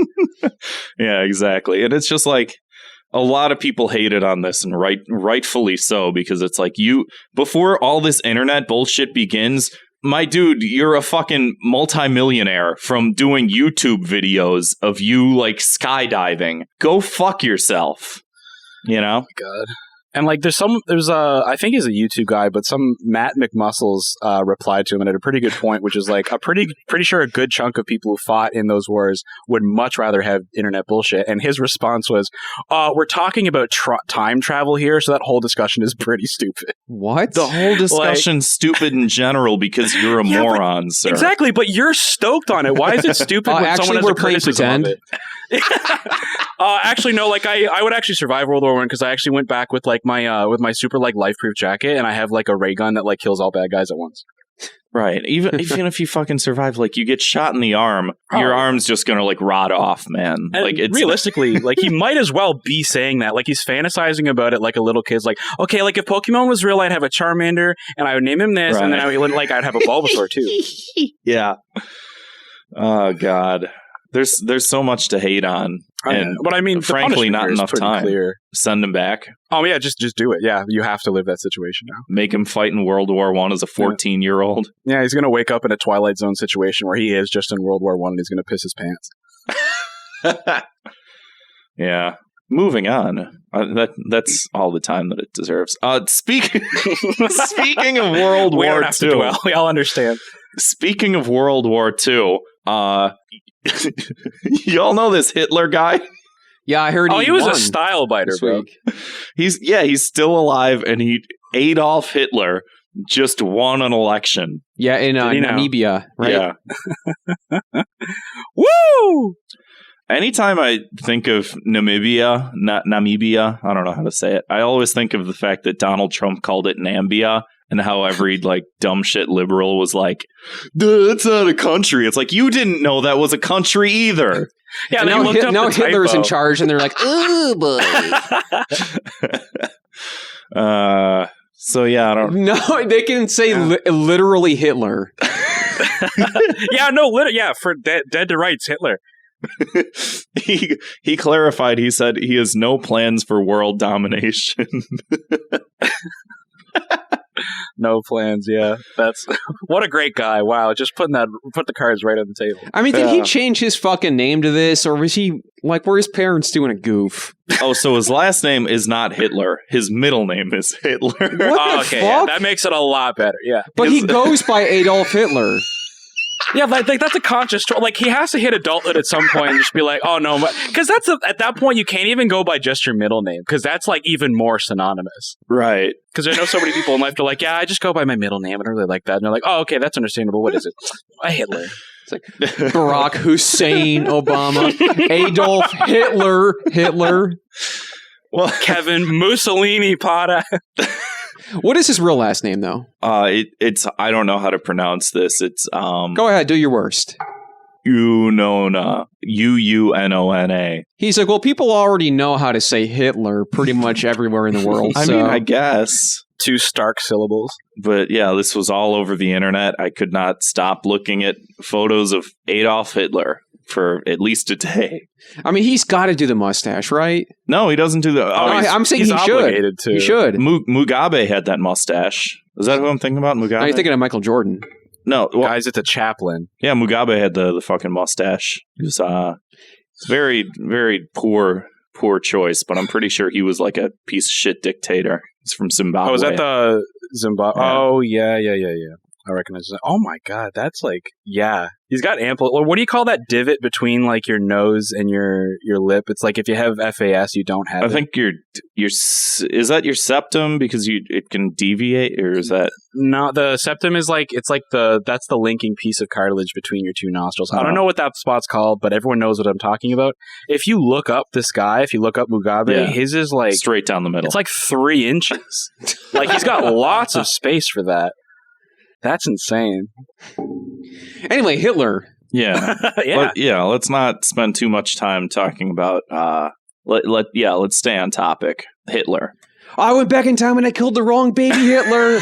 Speaker 3: Yeah, exactly. And it's just like a lot of people hated on this, and rightfully so, because it's like before all this internet bullshit begins. My dude, you're a fucking multimillionaire from doing YouTube videos of you like skydiving. Go fuck yourself. You know?
Speaker 6: Oh, God. And like, there's I think he's a YouTube guy, but some Matt McMuscles replied to him and had a pretty good point, which is like pretty sure a good chunk of people who fought in those wars would much rather have internet bullshit. And his response was, "We're talking about time travel here, so that whole discussion is pretty stupid."
Speaker 1: What?
Speaker 3: The whole discussion's stupid in general because you're a moron, sir.
Speaker 6: Exactly, but you're stoked on it. Why is it stupid when
Speaker 1: actually,
Speaker 6: someone has
Speaker 1: we're
Speaker 6: a
Speaker 1: playing
Speaker 6: criticism
Speaker 1: pretend.
Speaker 6: of it? Actually, no. Like, I would actually survive World War I because I actually went back with like my with my super like life-proof jacket, and I have like a ray gun that like kills all bad guys at once.
Speaker 3: Right. Even if you fucking survive, like you get shot in the arm, your arm's just gonna like rot off, man.
Speaker 6: And
Speaker 3: like it's
Speaker 6: realistically, like he might as well be saying that. Like he's fantasizing about it like a little kid's like, okay, like if Pokemon was real, I'd have a Charmander and I would name him this, and then I'd have a Bulbasaur too.
Speaker 3: Yeah. Oh God. There's so much to hate on. And
Speaker 6: but I mean,
Speaker 3: frankly, not enough time.
Speaker 6: Clear.
Speaker 3: Send him back.
Speaker 6: Oh yeah, just do it. Yeah, you have to live that situation now.
Speaker 3: Make him fight in World War I as a 14-year-old.
Speaker 6: Yeah, he's gonna wake up in a Twilight Zone situation where he is just in World War I, and he's gonna piss his pants.
Speaker 3: Yeah. Moving on. That's all the time that it deserves. Speaking of World War II,
Speaker 6: don't have to dwell. We all understand.
Speaker 3: Speaking of World War II, y'all know this Hitler guy?
Speaker 1: Yeah, I heard
Speaker 6: he was
Speaker 1: won
Speaker 6: a style biter, bro.
Speaker 3: He's still alive, and Adolf Hitler just won an election.
Speaker 1: Yeah, in Namibia, right?
Speaker 3: Yeah.
Speaker 6: Woo!
Speaker 3: Anytime I think of Namibia, I don't know how to say it. I always think of the fact that Donald Trump called it Nambia, and how every like dumb shit liberal was like, "That's not a country." It's like, you didn't know that was a country either.
Speaker 6: Yeah,
Speaker 1: now Hitler's in charge, and they're like, "Oh boy."
Speaker 3: So yeah, I don't.
Speaker 1: No, they can say literally Hitler.
Speaker 6: Yeah, no, for dead to rights, Hitler.
Speaker 3: He clarified. He said he has no plans for world domination.
Speaker 6: No plans. Yeah, that's what a great guy. Wow, just put the cards right on the table.
Speaker 1: I mean, did he change his fucking name to this, or was he like, were his parents doing a goof?
Speaker 3: Oh, so his last name is not Hitler. His middle name is Hitler.
Speaker 1: What the fuck?
Speaker 6: Yeah, that makes it a lot better. Yeah,
Speaker 1: but he goes by Adolf Hitler.
Speaker 6: Yeah, like that's a conscious choice. Like he has to hit adulthood at some point and just be like, oh no, because at that point you can't even go by just your middle name because that's like even more synonymous,
Speaker 3: right?
Speaker 6: Because I know so many people in life are like, yeah, I just go by my middle name. I don't really like that, and they're like, oh, okay, that's understandable. What is it? A Hitler.
Speaker 1: It's like Barack Hussein Obama, Adolf Hitler.
Speaker 3: Well,
Speaker 6: Kevin Mussolini Pata.
Speaker 1: What is his real last name, though?
Speaker 3: It's I don't know how to pronounce this. It's
Speaker 1: Go ahead, do your worst.
Speaker 3: Unona. Uunona.
Speaker 1: He's like, well, people already know how to say Hitler pretty much everywhere in the world.
Speaker 3: I mean, I guess.
Speaker 6: 2 stark syllables.
Speaker 3: But yeah, this was all over the internet. I could not stop looking at photos of Adolf Hitler for at least a day.
Speaker 1: I mean, he's got to do the mustache, right?
Speaker 3: No, he doesn't do that.
Speaker 1: I'm saying
Speaker 6: he's
Speaker 1: he should.
Speaker 6: Obligated to.
Speaker 1: He should.
Speaker 3: Mugabe had that mustace. Is that who I'm thinking about? Mugabe?
Speaker 1: No, you're thinking of Michael Jordan.
Speaker 3: No, well,
Speaker 6: guys, it's a chaplain.
Speaker 3: Yeah, Mugabe had the fucking mustache. It was it's very, very poor choice, but I'm pretty sure he was like a piece of shit dictator. He's from Zimbabwe.
Speaker 6: Oh, is that the Zimbabwe?
Speaker 3: Yeah.
Speaker 6: Oh, yeah. I recognize that. Oh my god, that's like, yeah. He's got ample. What do you call that divot between like your nose and your lip? It's like if you have FAS, you don't have.
Speaker 3: I think your is that your septum because it can deviate, or is that
Speaker 6: no? The septum is like that's the linking piece of cartilage between your 2 nostrils. I don't know what that spot's called, but everyone knows what I'm talking about. If you look up this guy, if you look up Mugabe, his is like
Speaker 3: straight down the middle.
Speaker 6: It's like 3 inches. Like he's got lots of space for that. That's insane.
Speaker 1: Anyway, Hitler.
Speaker 3: Yeah. Let's not spend too much time talking about. Let's stay on topic. Hitler.
Speaker 1: I went back in time and I killed the wrong baby Hitler.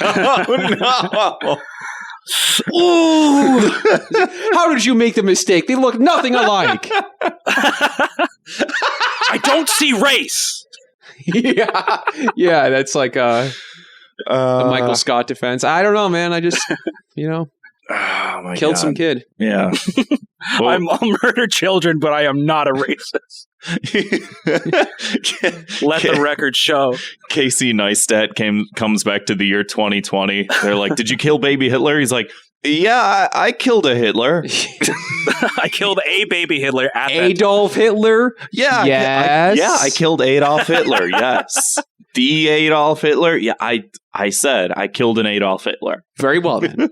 Speaker 3: Oh no!
Speaker 1: Ooh! How did you make the mistake? They look nothing alike.
Speaker 6: I don't see race.
Speaker 1: Yeah, that's like the Michael Scott defense. I don't know, man. I just,
Speaker 3: Oh my
Speaker 1: Killed
Speaker 3: God.
Speaker 1: some kid.
Speaker 3: Yeah.
Speaker 6: I'll murder children, but I am not a racist. Let the record show.
Speaker 3: Casey Neistat comes back to the year 2020. They're like, "Did you kill baby Hitler?" He's like, "Yeah, I killed a Hitler.
Speaker 6: I killed a baby Hitler at
Speaker 1: Adolf Hitler?
Speaker 3: Yeah,
Speaker 1: Yes.
Speaker 3: I killed Adolf Hitler. Yes, the Adolf Hitler. Yeah, I said I killed an Adolf Hitler.
Speaker 1: Very well, then.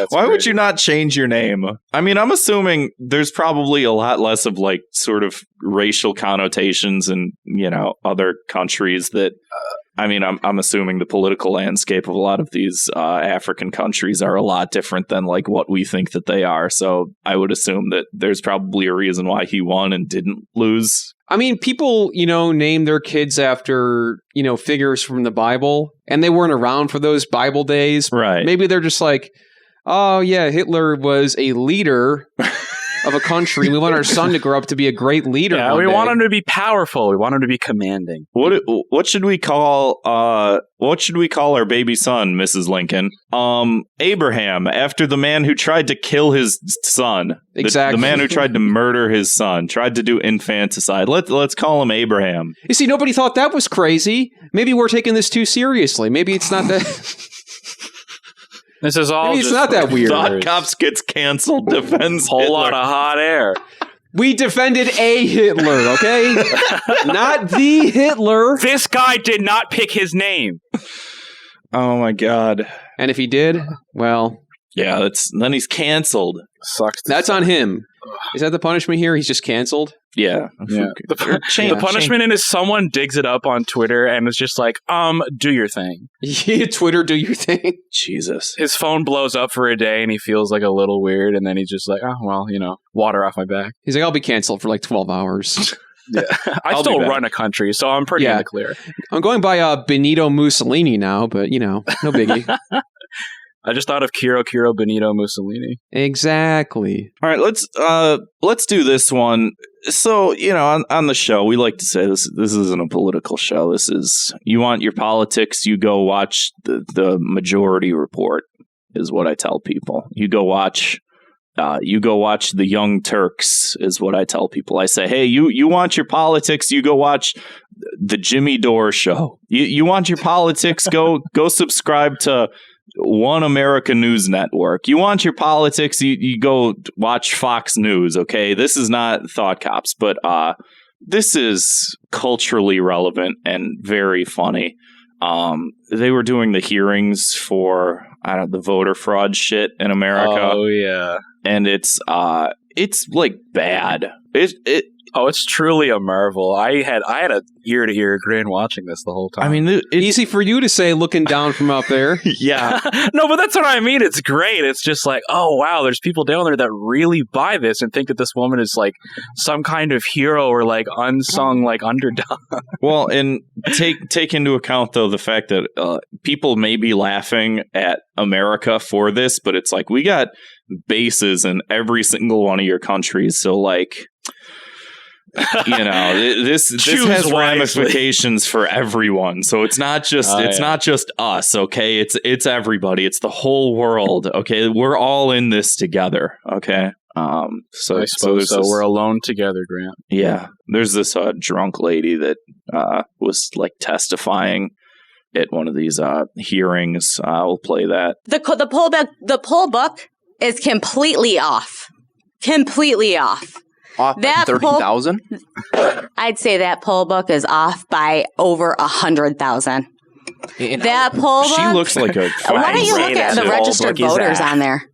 Speaker 3: Why would you not change your name? I mean, I'm assuming there's probably a lot less of like sort of racial connotations in, other countries that, I'm assuming the political landscape of a lot of these African countries are a lot different than like what we think that they are. So I would assume that there's probably a reason why he won and didn't lose.
Speaker 1: I mean, people, name their kids after, figures from the Bible, and they weren't around for those Bible days.
Speaker 3: Right.
Speaker 1: Maybe they're just like, oh, yeah, Hitler was a leader of a country. We want our son to grow up to be a great leader.
Speaker 6: Yeah, we want him to be powerful. We want him to be commanding.
Speaker 3: What should we call our baby son, Mrs. Lincoln? Abraham, after the man who tried to kill his son.
Speaker 1: Exactly.
Speaker 3: The man who tried to murder his son, tried to do infanticide. Let's call him Abraham.
Speaker 1: You see, nobody thought that was crazy. Maybe we're taking this too seriously. Maybe it's not that...
Speaker 6: This is all.
Speaker 1: Maybe it's not that weird.
Speaker 3: Thought Cops gets canceled. Defends
Speaker 6: whole
Speaker 3: Hitler.
Speaker 6: lot of hot air.
Speaker 1: We defended a Hitler, okay? Not the Hitler.
Speaker 6: This guy did not pick his name.
Speaker 3: Oh my God.
Speaker 1: And if he did, well...
Speaker 3: Yeah, then he's canceled.
Speaker 6: Sucks.
Speaker 1: That's on him. Is that the punishment here? He's just canceled?
Speaker 3: Yeah.
Speaker 6: The punishment is someone digs it up on Twitter and is just like, do your thing.
Speaker 1: Yeah, Twitter, do your thing.
Speaker 3: Jesus.
Speaker 6: His phone blows up for a day and he feels like a little weird, and then he's just like, oh, well, water off my back.
Speaker 1: He's like, I'll be canceled for like 12 hours.
Speaker 6: Yeah. I still run a country, so I'm pretty in the clear.
Speaker 1: I'm going by Benito Mussolini now, but, no biggie.
Speaker 6: I just thought of Kiro Benito Mussolini.
Speaker 1: Exactly.
Speaker 3: All right, let's do this one. So, on the show, we like to say this isn't a political show. This is, you want your politics, you go watch the Majority Report, is what I tell people. You go watch The Young Turks, is what I tell people. I say, hey, you want your politics, you go watch the Jimmy Dore Show. You want your politics, go subscribe to One America News Network. You want your politics, you go watch Fox News, okay? This is not Thought Cops, but this is culturally relevant and very funny. They were doing the hearings for the voter fraud shit in America.
Speaker 6: Oh yeah.
Speaker 3: And it's like bad.
Speaker 6: It's truly a marvel. I had a ear-to-ear grin watching this the whole time.
Speaker 3: I mean, it's
Speaker 1: easy for you to say looking down from up there.
Speaker 3: Yeah.
Speaker 6: No, but that's what I mean. It's great. It's just like, oh, wow, there's people down there that really buy this and think that this woman is like some kind of hero or like unsung like underdog.
Speaker 3: Well, and take into account, though, the fact that people may be laughing at America for this, but it's like we got bases in every single one of your countries. So like... this has ramifications for everyone. So it's not just not just us, okay? It's everybody. It's the whole world, okay? We're all in this together, okay? So
Speaker 6: I suppose so. We're alone together, Grant.
Speaker 3: Yeah, there's this drunk lady that was like testifying at one of these hearings. We'll play that.
Speaker 7: The poll book is completely off. Completely off.
Speaker 8: Off that 30,000?
Speaker 7: I'd say that poll book is off by over 100,000. That poll book.
Speaker 3: She looks like a.
Speaker 7: Why don't you look at the registered voters on there?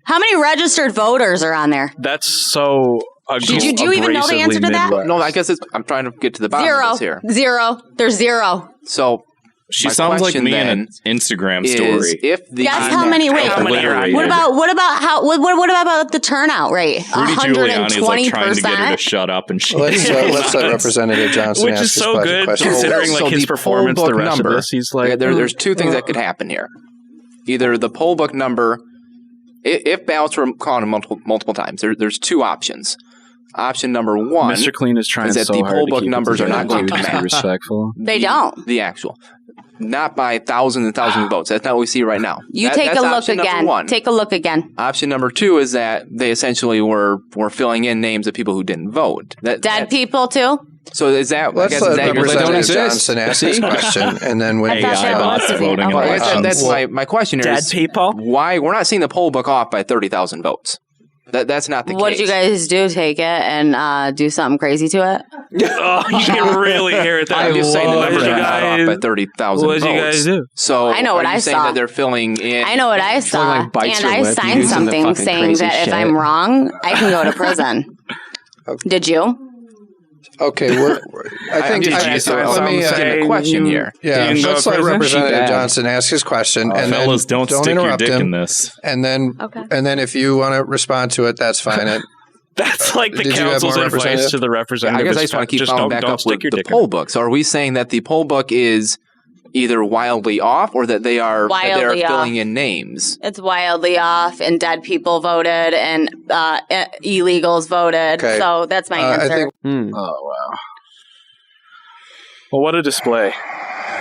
Speaker 7: How many registered voters are on there?
Speaker 6: That's so.
Speaker 7: Do you even know the answer to that?
Speaker 8: No, I guess I'm trying to get to the bottom of this here.
Speaker 7: Zero. There's zero.
Speaker 8: So.
Speaker 3: She sounds like me in an Instagram story.
Speaker 7: Guess how many? Wait, what about the turnout rate?
Speaker 3: 120%. Like trying to get her to shut up, and she.
Speaker 9: Let's let Representative Johnson.
Speaker 6: Which is so good considering like his performance. The rest of this, he's like,
Speaker 8: there's two things that could happen here. Either the poll book number, if ballots were counted multiple times, there's two options. Option number one,
Speaker 6: Mr. Clean is trying
Speaker 8: that
Speaker 6: so
Speaker 8: the
Speaker 6: hard
Speaker 8: poll
Speaker 6: to
Speaker 8: book
Speaker 6: keep
Speaker 8: numbers are not going to
Speaker 6: be
Speaker 8: match.
Speaker 6: Respectful.
Speaker 7: They don't.
Speaker 8: The actual. not by thousands and thousands of votes. That's not what we see right now.
Speaker 7: Take a look again. Take a look again.
Speaker 8: Option number 2 is that they essentially were filling in names of people who didn't vote.
Speaker 7: Dead people too?
Speaker 8: So is that?
Speaker 9: Let's let Representative Johnson ask his question, and then when
Speaker 8: that's my question here.
Speaker 6: Dead people?
Speaker 8: Why we're not seeing the poll book off by 30,000 votes? That's not the case.
Speaker 7: What did you guys do? Take it and do something crazy to it?
Speaker 6: Oh, you can really hear it.
Speaker 8: I'm just saying the numbers are not off by 30,000 votes.
Speaker 6: What did you guys do?
Speaker 8: So
Speaker 7: I know what I
Speaker 8: saying
Speaker 7: saw.
Speaker 8: that they're filling in.
Speaker 7: I know what I saw, and I signed something saying that if I'm wrong, I can go to prison. Did you?
Speaker 9: Okay, I think
Speaker 8: let me a question here.
Speaker 9: Yeah, let's let Representative Johnson ask his question, and
Speaker 3: fellas,
Speaker 9: then
Speaker 3: don't stick
Speaker 9: interrupt
Speaker 3: your dick
Speaker 9: him.
Speaker 3: in this.
Speaker 9: And then, if you want to respond to it, that's fine.
Speaker 6: That's like the council's advice to the representative.
Speaker 8: I guess I just want to keep following back up with the poll book. So are we saying that the poll book is either wildly off or that they are filling in names?
Speaker 7: It's wildly off, and dead people voted, and illegals voted. Okay. So that's my answer.
Speaker 2: Oh, wow.
Speaker 6: Well, what a display.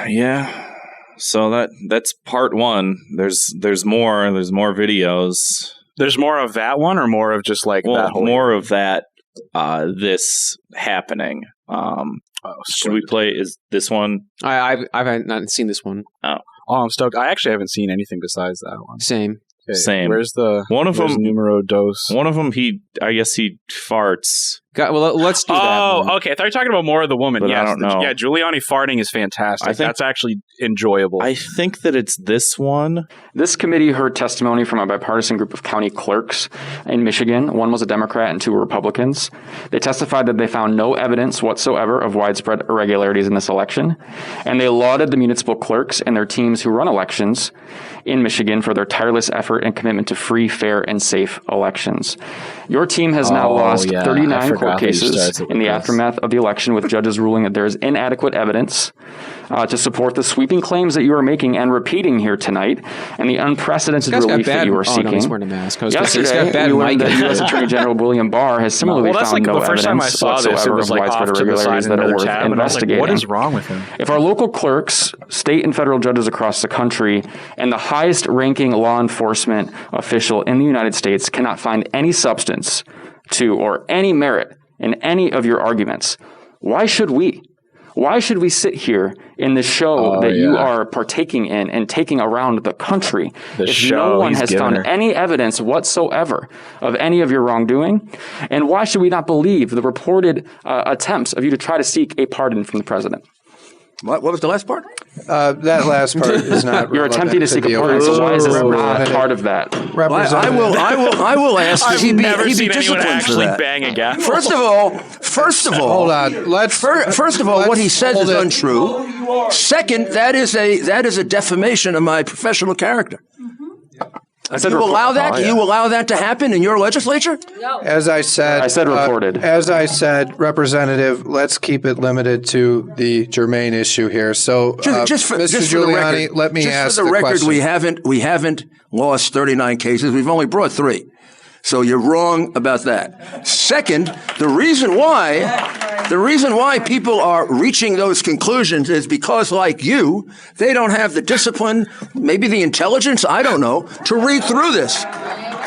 Speaker 3: Yeah. So that's part 1. There's more. There's more videos.
Speaker 6: There's more of that one, or more of just like that whole
Speaker 3: more of that. This happening. Should we play? Is this one?
Speaker 1: I've not seen this one.
Speaker 3: Oh,
Speaker 6: I'm stoked. I actually haven't seen anything besides that one.
Speaker 1: Same.
Speaker 6: Okay.
Speaker 3: Same.
Speaker 6: Where's them? Numero dos.
Speaker 3: One of them. I guess he farts.
Speaker 1: Let's do that.
Speaker 6: Oh, okay. I thought you were talking about more of the woman.
Speaker 3: But I don't know.
Speaker 6: Yeah, Giuliani farting is fantastic. That's actually enjoyable.
Speaker 3: I think that it's this one.
Speaker 10: This committee heard testimony from a bipartisan group of county clerks in Michigan. One was a Democrat and 2 were Republicans. They testified that they found no evidence whatsoever of widespread irregularities in this election, and they lauded the municipal clerks and their teams who run elections in Michigan for their tireless effort and commitment to free, fair, and safe elections. Your team has now lost 39 court cases in the aftermath of the election, with judges ruling that there is inadequate evidence to support the sweeping claims that you are making and repeating here tonight, and the unprecedented relief that you are seeking.
Speaker 1: He's wearing a mask.
Speaker 10: Yesterday, we learned that U.S. Attorney General William Barr has similarly found no evidence whatsoever of widespread irregularities that are worth investigating.
Speaker 6: What is wrong with him?
Speaker 10: If our local clerks, state and federal judges across the country, and the highest-ranking law enforcement official in the United States cannot find any substance to or any merit in any of your arguments, why should we? Why should we sit here in the show that you are partaking in and taking around the country if no one has found any evidence whatsoever of any of your wrongdoing? And why should we not believe the reported attempts of you to try to seek a pardon from the president?
Speaker 11: What was the last part?
Speaker 9: That last part is not.
Speaker 10: You're attempting to seek a pardon, so why is this not part of that?
Speaker 11: I will ask.
Speaker 6: I've never seen anyone actually bang a gavel.
Speaker 11: First of all,
Speaker 9: hold on.
Speaker 11: First of all, what he says is untrue. Second, that is a defamation of my professional character. You allow that? You allow that to happen in your legislature?
Speaker 10: No.
Speaker 9: As I said,
Speaker 10: reported.
Speaker 9: As I said, Representative, let's keep it limited to the germane issue here. So, Mr. Giuliani, let me ask
Speaker 11: the record,
Speaker 9: question.
Speaker 11: we haven't lost 39 cases. We've only brought 3. So you're wrong about that. Second, the reason why people are reaching those conclusions is because, like you, they don't have the discipline, maybe the intelligence, I don't know, to read through this.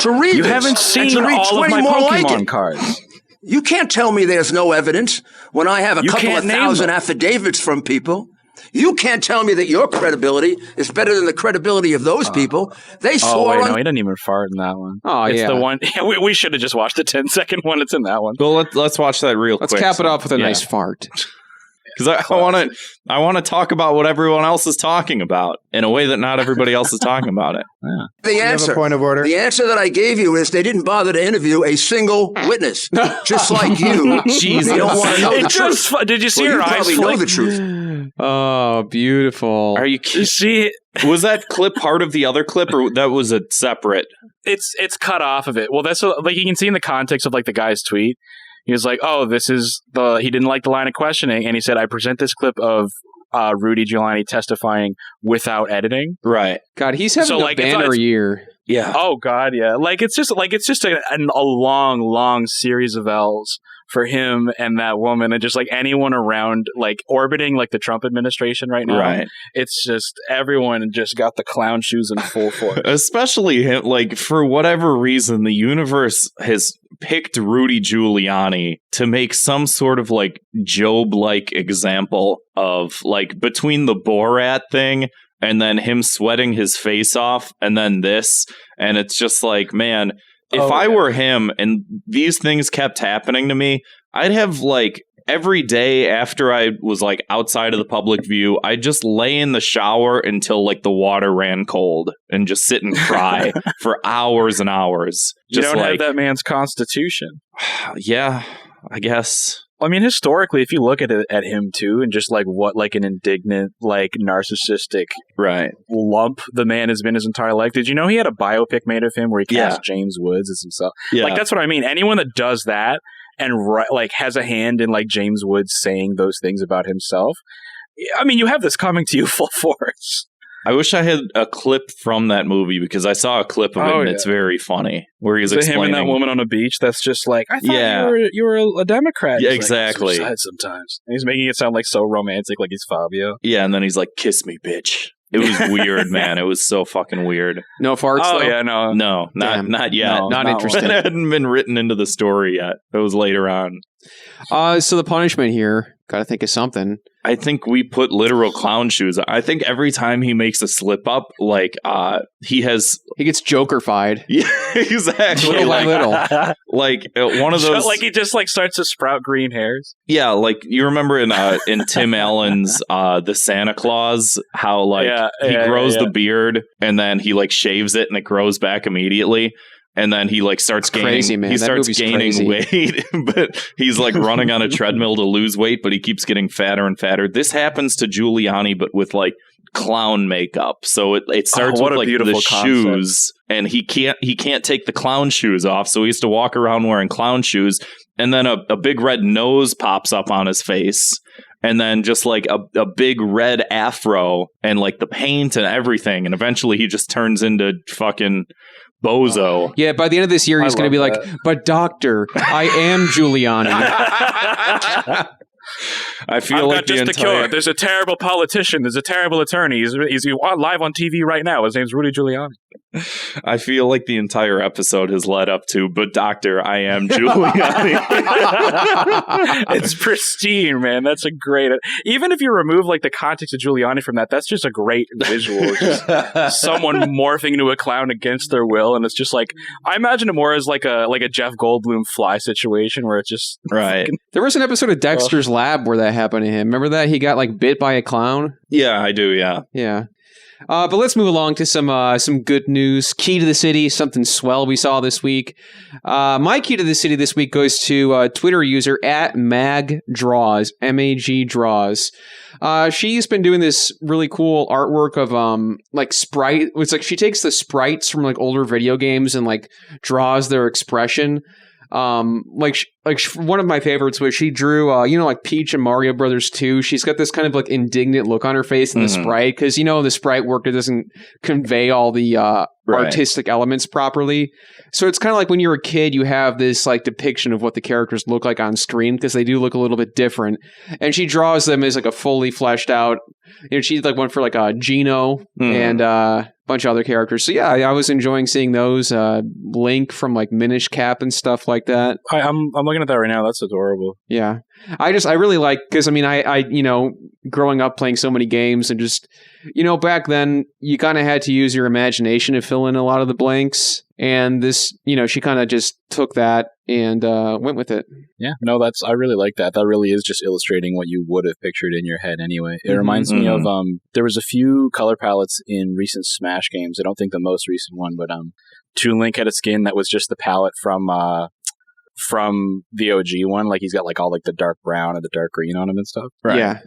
Speaker 6: You haven't seen all of my Pokemon cards.
Speaker 11: You can't tell me there's no evidence when I have a couple of thousand affidavits from people. You can't tell me that your credibility is better than the credibility of those people. They swore
Speaker 6: no, he didn't even fart in that one.
Speaker 1: Oh,
Speaker 6: it's the one. We should have just watched the 10-second one. It's in that one.
Speaker 3: Well, let's watch that real quick.
Speaker 1: Let's cap it off with a nice fart.
Speaker 3: Because I want to talk about what everyone else is talking about in a way that not everybody else is talking about it.
Speaker 11: Yeah. The answer.
Speaker 9: You have a point of order?
Speaker 11: The answer that I gave you is they didn't bother to interview a single witness, just like you.
Speaker 3: Jesus.
Speaker 11: They don't want to know the truth.
Speaker 6: Did you see her eyes?
Speaker 11: You probably know the truth.
Speaker 1: Oh, beautiful.
Speaker 3: Are you kidding? Was that clip part of the other clip, or that was a separate?
Speaker 6: It's cut off of it. Well, that's like you can see in the context of like the guy's tweet. He was like, "Oh, he didn't like the line of questioning," and he said, "I present this clip of Rudy Giuliani testifying without editing."
Speaker 3: Right.
Speaker 1: God, he's having a banner year.
Speaker 3: Yeah.
Speaker 6: Oh God, yeah. Like it's just a long series of L's for him and that woman and just like anyone around, like orbiting like the Trump administration right now.
Speaker 3: Right.
Speaker 6: It's just everyone just got the clown shoes in full force.
Speaker 3: Especially him, like for whatever reason, the universe has picked Rudy Giuliani to make some sort of like Job-like example of like between the Borat thing and then him sweating his face off and then this. And it's just like, man, if I were him and these things kept happening to me, I'd have like every day after I was like outside of the public view, I'd just lay in the shower until like the water ran cold and just sit and cry for hours and hours.
Speaker 6: You don't have that man's constitution.
Speaker 3: Yeah, I guess.
Speaker 6: I mean, historically, if you look at him too, and just like what like an indignant, like narcissistic lump the man has been his entire life. Did you know he had a biopic made of him where he cast James Woods as himself?
Speaker 3: Yeah.
Speaker 6: Like that's what I mean. Anyone that does that and like has a hand in like James Woods saying those things about himself, I mean, you have this coming to you full force.
Speaker 3: I wish I had a clip from that movie because I saw a clip of it and it's very funny where he's explaining
Speaker 6: him and that woman on a beach. That's just like, I thought you were a Democrat.
Speaker 3: Yeah,
Speaker 6: he's
Speaker 3: exactly.
Speaker 6: Like, sometimes and he's making it sound like so romantic, like he's Fabio.
Speaker 3: Yeah, and then he's like, "Kiss me, bitch." It was weird, man. It was so fucking weird.
Speaker 1: No farts.
Speaker 6: Oh
Speaker 1: though?
Speaker 6: yeah, no,
Speaker 3: not yet.
Speaker 1: No, not interesting.
Speaker 3: It hadn't been written into the story yet. It was later on.
Speaker 1: So the punishment here, gotta think of something.
Speaker 3: I think we put literal clown shoes. I think every time he makes a slip up, like he
Speaker 1: gets Joker-fied.
Speaker 3: Yeah, exactly.
Speaker 1: Little by little.
Speaker 3: Like one of those.
Speaker 6: Like he just like starts to sprout green hairs.
Speaker 3: Yeah, like you remember in Tim Allen's The Santa Claus, how like he grows the beard and then he like shaves it and it grows back immediately. And then he like starts gaining.
Speaker 1: Crazy, man.
Speaker 3: He starts gaining weight, but he's like running on a treadmill to lose weight, but he keeps getting fatter and fatter. This happens to Giuliani, but with like clown makeup. So it starts with like the shoes, and he can't take the clown shoes off, so he has to walk around wearing clown shoes. And then a big red nose pops up on his face. And then just like a big red afro and like the paint and everything. And eventually he just turns into fucking bozo.
Speaker 1: Yeah, by the end of this year, he's going to be like, "But doctor, I am Giuliani."
Speaker 3: I feel
Speaker 6: I've
Speaker 3: like
Speaker 6: got just the cure. There's a terrible politician. There's a terrible attorney. He's live on TV right now. His name's Rudy Giuliani.
Speaker 3: I feel like the entire episode has led up to, "But doctor, I am Giuliani."
Speaker 6: It's pristine, man. That's a great. Even if you remove like the context of Giuliani from that, that's just a great visual. It's just someone morphing into a clown against their will, and it's just like I imagine it more as like a Jeff Goldblum Fly situation where it's just
Speaker 3: right.
Speaker 1: There was an episode of Dexter's Lab where that happened to him. Remember that he got like bit by a clown?
Speaker 3: Yeah, I do.
Speaker 1: Yeah. But let's move along to some good news. Key to the city, something swell we saw this week. My key to the city this week goes to Twitter user @magdraws, MAG draws. She's been doing this really cool artwork of like sprite. It's like she takes the sprites from like older video games and like draws their expression. One of my favorites was she drew, like Peach and Mario Brothers 2. She's got this kind of like indignant look on her face in the sprite because, the sprite work, it doesn't convey all the artistic elements properly. So it's kind of like when you're a kid, you have this like depiction of what the characters look like on screen because they do look a little bit different. And she draws them as like a fully fleshed out. She like went for like a Gino and bunch of other characters. So yeah, I was enjoying seeing those. Link from like Minish Cap and stuff like that.
Speaker 6: I'm looking at that right now. That's adorable.
Speaker 1: Yeah, I really like because I growing up playing so many games and just back then you kind of had to use your imagination to fill in a lot of the blanks. And this, she kind of just took that and went with it.
Speaker 2: Yeah, no, I really like that. That really is just illustrating what you would have pictured in your head anyway. It reminds me of, there was a few color palettes in recent Smash games. I don't think the most recent one, but Toon Link had a skin that was just the palette from the OG one. Like he's got like all like the dark brown and the dark green on him and stuff.
Speaker 1: Right. Yeah.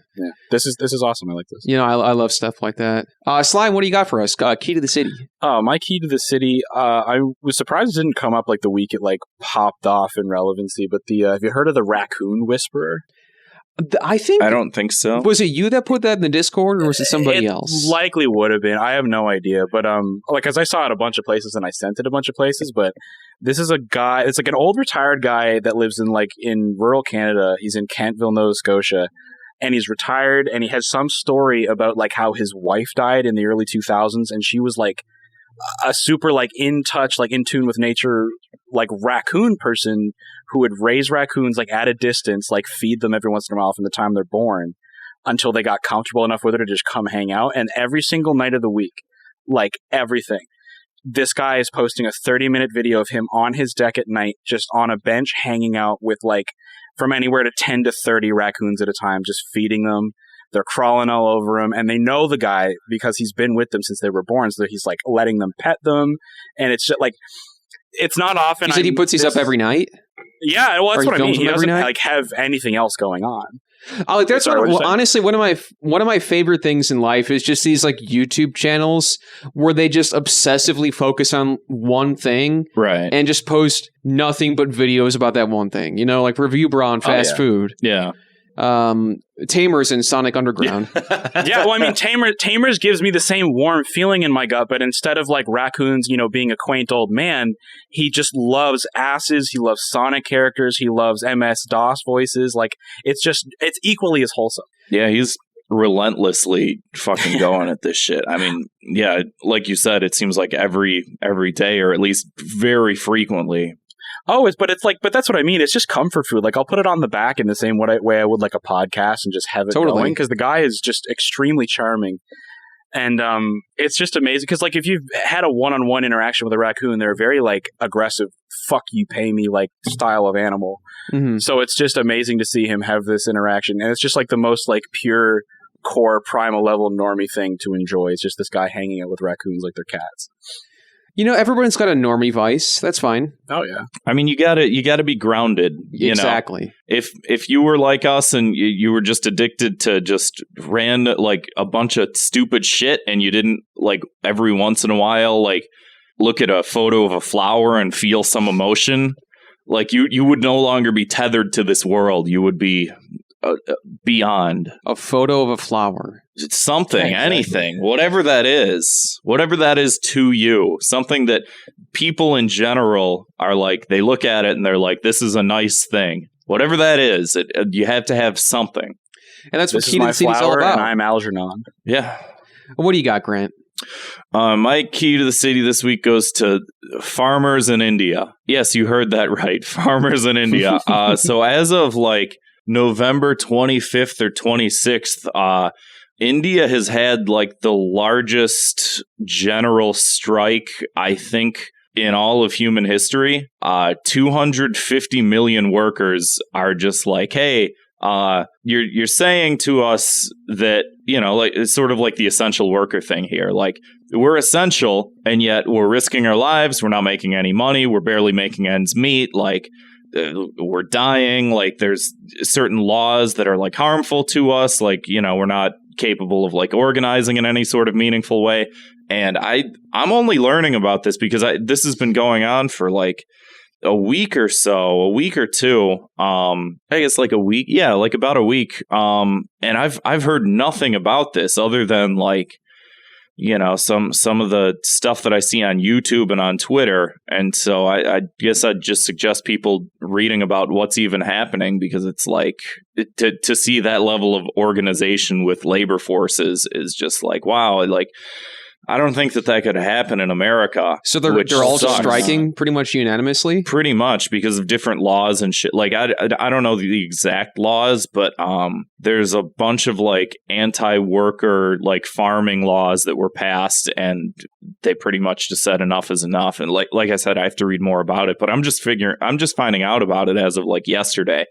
Speaker 2: This is awesome. I like this.
Speaker 1: I love stuff like that. Slime, what do you got for us? Key to the city.
Speaker 2: My key to the city. I was surprised it didn't come up like the week it like popped off in relevancy. But have you heard of the Raccoon Whisperer?
Speaker 1: I
Speaker 3: don't think so.
Speaker 1: Was it you that put that in the Discord, or was it somebody else?
Speaker 6: Likely would have been. I have no idea. But as I saw it a bunch of places and I sent it a bunch of places, but
Speaker 2: This is a guy, it's like an old retired guy that lives in rural Canada. He's in Kentville, Nova Scotia, and he's retired, and he has some story about like how his wife died in the early 2000s, and she was like a super like in touch, like in tune with nature, like raccoon person who would raise raccoons like at a distance, like feed them every once in a while from the time they're born until they got comfortable enough with her to just come hang out. And every single night of the week, like everything, this guy is posting a 30-minute video of him on his deck at night, just on a bench hanging out with like from anywhere to 10 to 30 raccoons at a time, just feeding them. They're crawling all over him, and they know the guy because he's been with them since they were born. So he's like letting them pet them, and it's just like, it's not often.
Speaker 1: You said he puts these up every night?
Speaker 2: Yeah, well, that's what I mean. He doesn't
Speaker 1: night?
Speaker 2: like have anything else going on.
Speaker 1: Oh, like that's honestly one of my favorite things in life is just these like YouTube channels where they just obsessively focus on one thing,
Speaker 3: right,
Speaker 1: and just post nothing but videos about that one thing. You know, like Review Bra on fast food.
Speaker 3: Yeah.
Speaker 1: Tamers in Sonic Underground.
Speaker 2: Yeah, well, I mean, Tamers gives me the same warm feeling in my gut, but instead of like raccoons, you know, being a quaint old man, he just loves asses. He loves Sonic characters. He loves MS-DOS voices. Like, it's equally as wholesome.
Speaker 3: Yeah, he's relentlessly fucking going at this shit. I mean, yeah, like you said, it seems like every day, or at least very frequently.
Speaker 2: Oh, but that's what I mean. It's just comfort food. Like, I'll put it on the back in the same way I would like a podcast and just have it going, because the guy is just extremely charming. And it's just amazing because, like, if you've had a one-on-one interaction with a raccoon, they're a very, like, aggressive, fuck you, pay me, like, style of animal.
Speaker 1: Mm-hmm.
Speaker 2: So it's just amazing to see him have this interaction. And it's just, like, the most, like, pure, core, primal level normie thing to enjoy. It's just this guy hanging out with raccoons like they're cats.
Speaker 1: You know, everyone's got a normie vice. That's fine.
Speaker 2: Oh yeah.
Speaker 3: I mean, you gotta be grounded.
Speaker 1: Exactly.
Speaker 3: You know? If you were like us and you were just addicted to just like a bunch of stupid shit, and you didn't like every once in a while like look at a photo of a flower and feel some emotion, like you would no longer be tethered to this world. You would be beyond
Speaker 1: a photo of a flower.
Speaker 3: Something, exactly. Anything, whatever that is to you, something that people in general are like, they look at it and they're like, this is a nice thing. Whatever that is, you have to have something.
Speaker 1: And that's what Key to the City's all about.
Speaker 2: And I'm Algernon.
Speaker 3: Yeah.
Speaker 1: What do you got, Grant?
Speaker 3: My key to the city this week goes to farmers in India. Yes, you heard that right. Farmers in India. So as of like November 25th or 26th, India has had like the largest general strike, I think, in all of human history. 250 million workers are just like, hey, you're saying to us that, you know, like it's sort of like the essential worker thing here. Like, we're essential, and yet we're risking our lives. We're not making any money. We're barely making ends meet. Like, we're dying. Like, there's certain laws that are like harmful to us. Like, you know, we're not capable of like organizing in any sort of meaningful way. And I'm only learning about this because this has been going on for like a week or two. I guess like a week. Yeah, like about a week. And I've heard nothing about this other than like, you know, some of the stuff that I see on YouTube and on Twitter. And so I guess I'd just suggest people reading about what's even happening, because it's like to see that level of organization with labor forces is just like, wow. Like, I don't think that could happen in America.
Speaker 1: So they're all just striking pretty much unanimously?
Speaker 3: Pretty much, because of different laws and shit. Like, I don't know the exact laws, but there's a bunch of like anti-worker like farming laws that were passed, and they pretty much just said enough is enough. And like I said, I have to read more about it, but I'm just finding out about it as of like yesterday.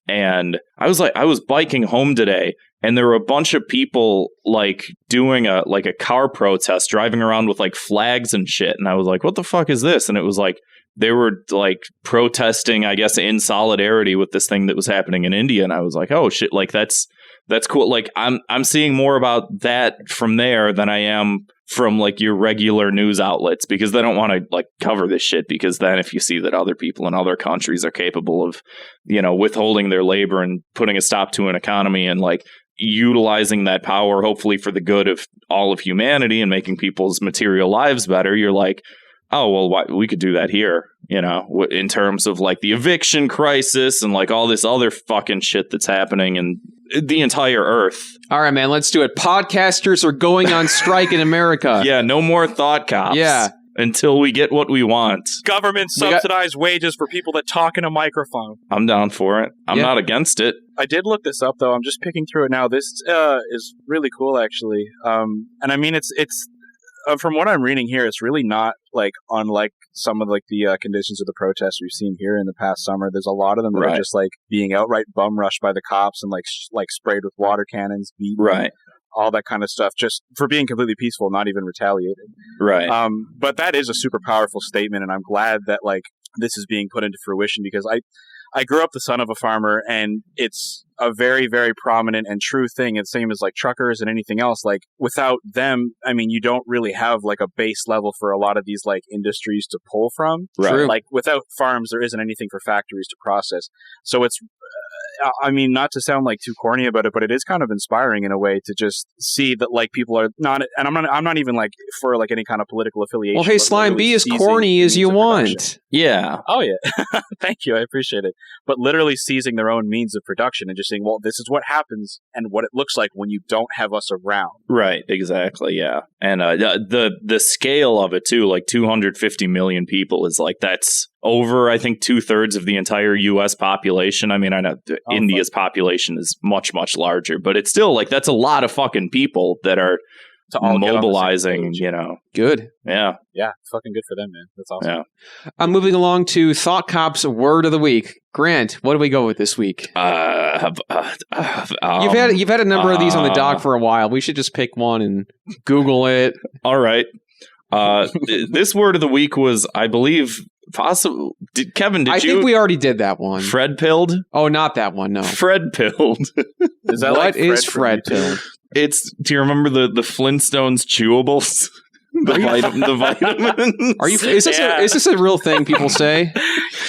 Speaker 3: And I was biking home today, and there were a bunch of people like doing a car protest, driving around with like flags and shit. And I was like, what the fuck is this? And it was like, they were like protesting, I guess, in solidarity with this thing that was happening in India. And I was like, oh shit, like that's cool. Like, I'm seeing more about that from there than I am from like your regular news outlets, because they don't want to like cover this shit, because then if you see that other people in other countries are capable of, you know, withholding their labor and putting a stop to an economy and like utilizing that power hopefully for the good of all of humanity and making people's material lives better, you're like, oh, well, we could do that here, in terms of like the eviction crisis and like all this other fucking shit that's happening in the entire earth.
Speaker 1: All right, man, let's do it. Podcasters are going on strike in America.
Speaker 3: Yeah, no more thought cops.
Speaker 1: Yeah.
Speaker 3: Until we get what we want.
Speaker 6: Government subsidized wages for people that talk in a microphone.
Speaker 3: I'm down for it. I'm not against it.
Speaker 6: I did look this up, though. I'm just picking through it now. This is really cool, actually. And I mean, it's from what I'm reading here, it's really not like unlike some of like the conditions of the protests we've seen here in the past summer. There's a lot of them that are just like being outright bum rushed by the cops and like sprayed with water cannons, beaten.
Speaker 3: Right.
Speaker 6: All that kind of stuff, just for being completely peaceful, not even retaliated.
Speaker 3: Right.
Speaker 6: But that is a super powerful statement, and I'm glad that like this is being put into fruition, because I grew up the son of a farmer, and it's a very, very prominent and true thing. It's the same as like truckers and anything else. Like without them, I mean, you don't really have like a base level for a lot of these like industries to pull from.
Speaker 3: Right.
Speaker 6: Like without farms, there isn't anything for factories to process. So it's, I mean, not to sound like too corny about it, but it is kind of inspiring in a way to just see that like people are not, and I'm not even like for like any kind of political affiliation.
Speaker 1: Well, hey, Slime,
Speaker 6: really
Speaker 1: be as corny as you want.
Speaker 6: Production.
Speaker 3: Yeah.
Speaker 6: Oh yeah. Thank you. I appreciate it. But literally seizing their own means of production and just saying, well, this is what happens and what it looks like when you don't have us around.
Speaker 3: Right. Exactly. Yeah. And the scale of it too, like 250 million people is like, that's over, I think, 2/3 of the entire U.S. population. I mean, I know India's population is much, much larger, but it's still like, that's a lot of fucking people that are mobilizing,
Speaker 1: Good.
Speaker 3: Yeah.
Speaker 6: Yeah. Fucking good for them, man. That's awesome.
Speaker 3: Yeah.
Speaker 1: I'm moving along to Thought Cop's Word of the Week. Grant, what do we go with this week?
Speaker 3: You've
Speaker 1: had a number of these on the dock for a while. We should just pick one and Google it.
Speaker 3: All right. This Word of the Week was, I believe, possible. Kevin,
Speaker 1: I think we already did that one.
Speaker 3: Fred pilled?
Speaker 1: Oh, not that one. No.
Speaker 3: Fred pilled.
Speaker 6: Is that
Speaker 1: what
Speaker 6: like
Speaker 1: is Fred pilled?
Speaker 3: It's. Do you remember the Flintstones chewables? The vitamins.
Speaker 1: Are you? Is this a real thing people say?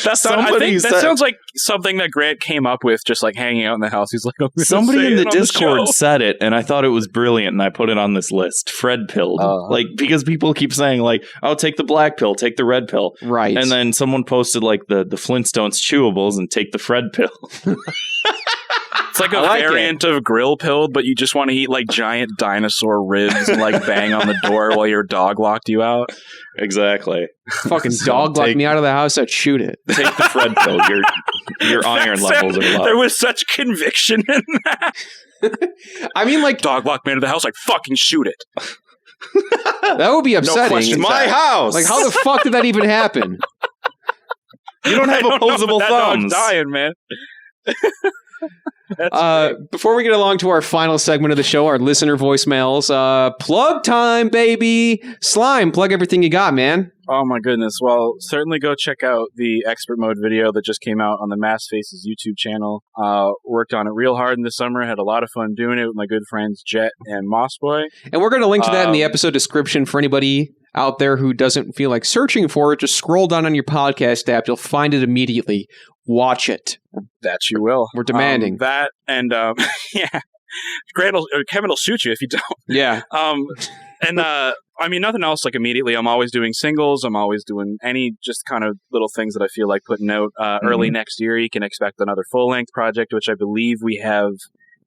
Speaker 6: That sounds like something that Grant came up with, just like hanging out in the house. He's like,
Speaker 3: somebody in the Discord said it, and I thought it was brilliant, and I put it on this list. Fred pilled, like because people keep saying like, "Oh, take the black pill, take the red pill,"
Speaker 1: right?
Speaker 3: And then someone posted like the Flintstones chewables and take the Fred pill.
Speaker 6: It's like a variant of grill pilled, but you just want to eat like giant dinosaur ribs and like bang on the door while your dog locked you out.
Speaker 3: Exactly.
Speaker 1: Fucking dog locked me out of the house, I'd shoot it.
Speaker 3: Take the Fred pill. Your iron levels are low.
Speaker 6: There was such conviction in that.
Speaker 1: I mean, like,
Speaker 6: dog locked me out of the house, like fucking shoot it.
Speaker 1: That would be upsetting.
Speaker 3: No question. My house.
Speaker 1: Like, how the fuck did that even happen?
Speaker 3: You don't have opposable thumbs.
Speaker 6: That dog's dying, man.
Speaker 1: Before we get along to our final segment of the show, our listener voicemails, plug time, baby. Slime, plug everything you got, man.
Speaker 6: Oh my goodness. Well, certainly go check out the expert mode video that just came out on the Mass Faces YouTube channel. Worked on it real hard in the summer. Had a lot of fun doing it with my good friends Jet and Moss Boy.
Speaker 1: And we're going to link to that in the episode description for anybody out there who doesn't feel like searching for it. Just scroll down on your podcast app. You'll find it immediately. Watch it.
Speaker 6: That you will.
Speaker 1: We're demanding
Speaker 6: that, and yeah, Kevin will shoot you if you don't.
Speaker 1: Yeah.
Speaker 6: And I mean, nothing else. Like immediately, I'm always doing singles. I'm always doing any just kind of little things that I feel like putting out. Early next year, you can expect another full length project, which I believe we have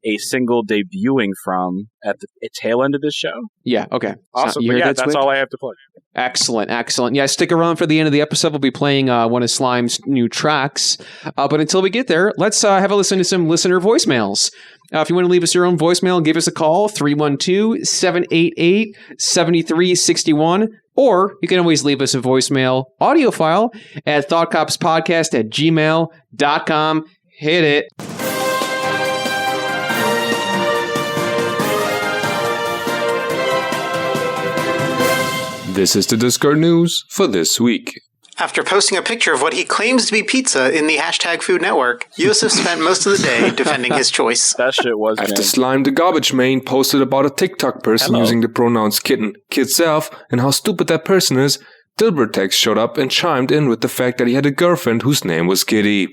Speaker 6: a single debuting from at the tail end of this show.
Speaker 1: Yeah. Okay.
Speaker 6: Awesome. But yeah, that's all I have to plug.
Speaker 1: Excellent. Yeah, stick around for the end of the episode. We'll be playing one of Slime's new tracks. But until we get there, let's have a listen to some listener voicemails. If you want to leave us your own voicemail, give us a call, 312-788-7361. Or you can always leave us a voicemail audio file at thoughtcopspodcast@gmail.com. Hit it.
Speaker 12: This is the Discord news for this week.
Speaker 13: After posting a picture of what he claims to be pizza in the #Food Network, Yusuf spent most of the day defending his choice.
Speaker 6: That shit was,
Speaker 12: After Slime the Garbage Man posted about a TikTok person using the pronouns kitten, kidself, and how stupid that person is, Dilbertex showed up and chimed in with the fact that he had a girlfriend whose name was Kitty.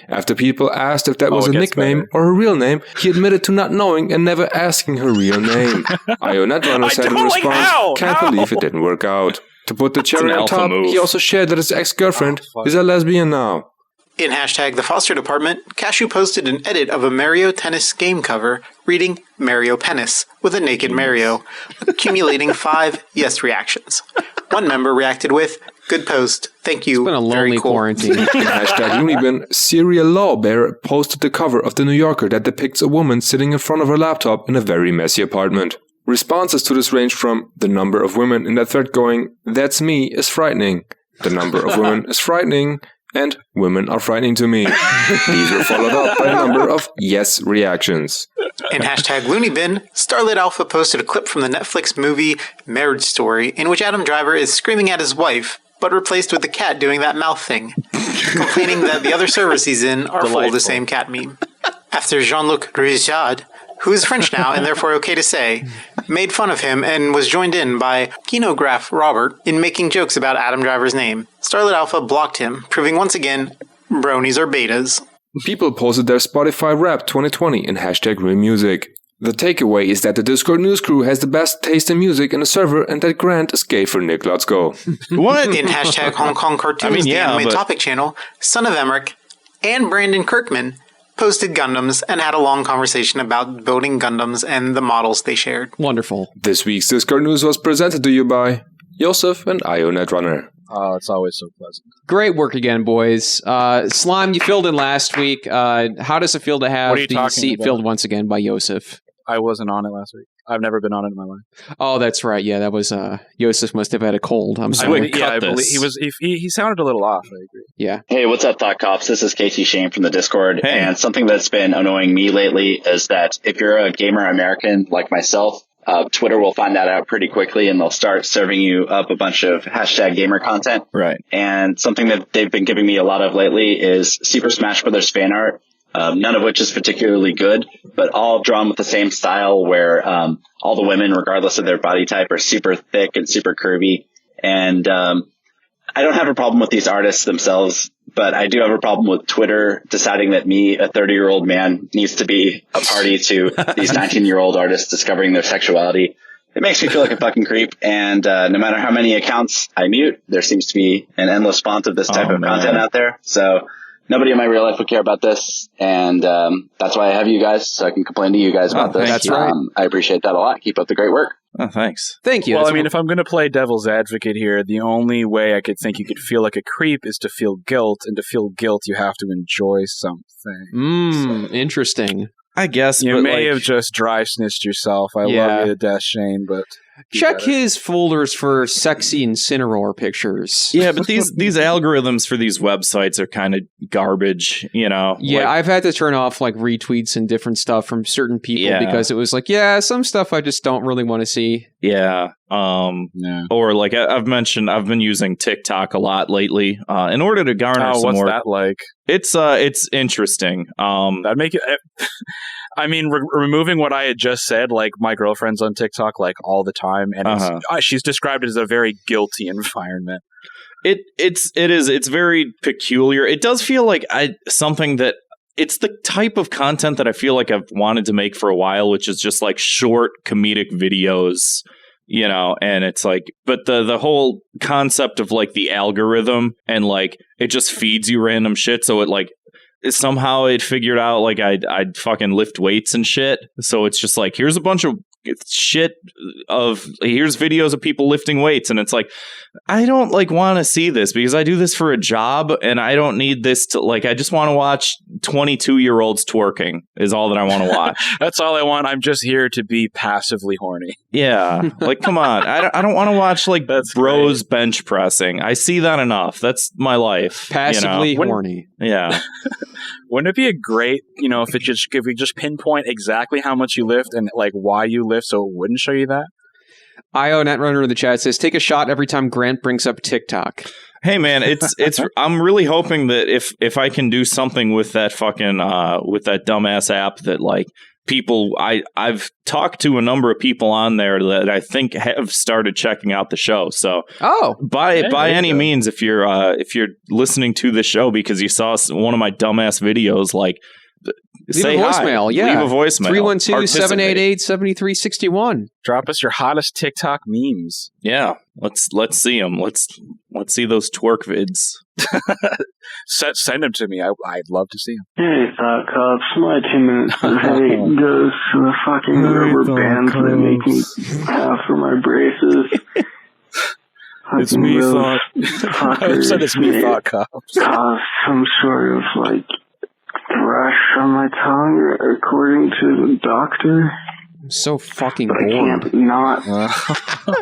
Speaker 12: After people asked if that was a nickname or her real name, he admitted to not knowing and never asking her real name. IO Netrunner said in response, can't believe it didn't work out. To put the cherry on top, he also shared that his ex-girlfriend is a lesbian now.
Speaker 13: In hashtag the Foster Department, Cashew posted an edit of a Mario Tennis game cover reading Mario Penis with a naked Mario, accumulating 5 yes reactions. One member reacted with, "Good post. Thank you.
Speaker 1: It's been a lonely quarantine."
Speaker 12: Hashtag Looneybin, serial lawbearer posted the cover of The New Yorker that depicts a woman sitting in front of her laptop in a very messy apartment. Responses to this range from the number of women in that thread going, "That's me," is frightening. The number of women is frightening. And women are frightening to me. These were followed up by a number of yes reactions.
Speaker 13: In hashtag Looney Starlit Alpha posted a clip from the Netflix movie Marriage Story in which Adam Driver is screaming at his wife, but replaced with the cat doing that mouth thing, complaining that the other servers he's in are full of the same cat meme. After Jean-Luc Rizard, who is French now and therefore okay to say, made fun of him and was joined in by Kinograph Robert in making jokes about Adam Driver's name, Starlit Alpha blocked him, proving once again, bronies are betas.
Speaker 12: People posted their Spotify Rap 2020 in hashtag Real Music. The takeaway is that the Discord news crew has the best taste in music in the server and that Grant is gay for Nick Let's Go.
Speaker 13: What? In hashtag Hong Kong Cartoons, the anime topic channel, Son of Emmerich, and Brandon Kirkman posted Gundams and had a long conversation about building Gundams and the models they shared.
Speaker 1: Wonderful.
Speaker 12: This week's Discord news was presented to you by Joseph and IoNetrunner.
Speaker 2: Oh, it's always so pleasant.
Speaker 1: Great work again, boys. Slime, you filled in last week. How does it feel to have the seat filled once again by Joseph?
Speaker 2: I wasn't on it last week. I've never been on it in my life.
Speaker 1: Oh, that's right. Yeah, that was Joseph must have had a cold. I'm sorry.
Speaker 2: I believe he sounded a little off. I agree.
Speaker 1: Yeah.
Speaker 14: Hey, what's up, Thought Cops? This is Casey Shane from the Discord. Hey. And something that's been annoying me lately is that if you're a gamer American like myself, Twitter will find that out pretty quickly and they'll start serving you up a bunch of hashtag gamer content.
Speaker 3: Right.
Speaker 14: And something that they've been giving me a lot of lately is Super Smash Brothers fan art. None of which is particularly good, but all drawn with the same style where all the women, regardless of their body type, are super thick and super curvy. And I don't have a problem with these artists themselves, but I do have a problem with Twitter deciding that me, a 30-year-old man, needs to be a party to these 19-year-old artists discovering their sexuality. It makes me feel like a fucking creep, and no matter how many accounts I mute, there seems to be an endless font of this type of content out there. So nobody in my real life would care about this, and that's why I have you guys, so I can complain to you guys about this.
Speaker 1: That's right.
Speaker 14: I appreciate that a lot. Keep up the great work.
Speaker 3: Oh, thanks.
Speaker 1: Thank you.
Speaker 2: Well, I mean, if I'm going to play devil's advocate here, the only way I could think you could feel like a creep is to feel guilt, and to feel guilt, you have to enjoy something.
Speaker 1: Interesting.
Speaker 3: I guess
Speaker 2: you may have just dry snitched yourself. I love you to death, Shane, but
Speaker 1: check his folders for sexy Incineroar pictures.
Speaker 3: Yeah, but these algorithms for these websites are kind of garbage, you know?
Speaker 1: Yeah, I've had to turn off like retweets and different stuff from certain people because it was like, some stuff I just don't really want to see.
Speaker 3: Yeah. Or like I've mentioned, I've been using TikTok a lot lately in order to garner some more.
Speaker 2: What's that like?
Speaker 3: It's interesting.
Speaker 2: That'd make it. I mean, removing what I had just said, like my girlfriend's on TikTok like all the time, and she's described it as a very guilty environment.
Speaker 3: It is. It's very peculiar. It does feel like something that it's the type of content that I feel like I've wanted to make for a while, which is just like short comedic videos, you know, and it's like, but the whole concept of like the algorithm and like it just feeds you random shit. So it like somehow it figured out like I'd fucking lift weights and shit. So it's just like, here's a bunch of shit here's videos of people lifting weights, and it's like, I don't like want to see this because I do this for a job and I don't need this to like, I just want to watch 22-year-olds twerking is all that I want to watch.
Speaker 2: That's all I want. I'm just here to be passively horny.
Speaker 3: Yeah. Like, come on. I don't want to watch like bros bench pressing. I see that enough. That's my life.
Speaker 1: Passively horny.
Speaker 3: Yeah.
Speaker 2: Wouldn't it be a great, if we just pinpoint exactly how much you lift and like why you lift so it wouldn't show you that?
Speaker 1: IO Netrunner in the chat says, take a shot every time Grant brings up TikTok.
Speaker 3: Hey man, it's I'm really hoping that if I can do something with that fucking with that dumbass app that like people I've talked to a number of people on there that I think have started checking out the show. So by any means, if you're listening to the show because you saw one of my dumbass videos, like
Speaker 1: Leave a voicemail.
Speaker 3: Hi.
Speaker 1: Yeah.
Speaker 3: Leave a voicemail.
Speaker 1: 312-788-7361.
Speaker 2: Drop us your hottest TikTok memes.
Speaker 3: Yeah. Let's see them. Let's see those twerk vids.
Speaker 2: Send them to me. I'd love to see them.
Speaker 15: Hey, Thought Cops. My 2 minutes of hate goes to the fucking rubber bands that make me have for my braces.
Speaker 2: It's me, Thought. I said it's me, Thought Cops.
Speaker 15: Caused some sort of, like, thrush on my tongue, according to the doctor.
Speaker 1: I'm so fucking
Speaker 15: but
Speaker 1: bored.
Speaker 15: I can't not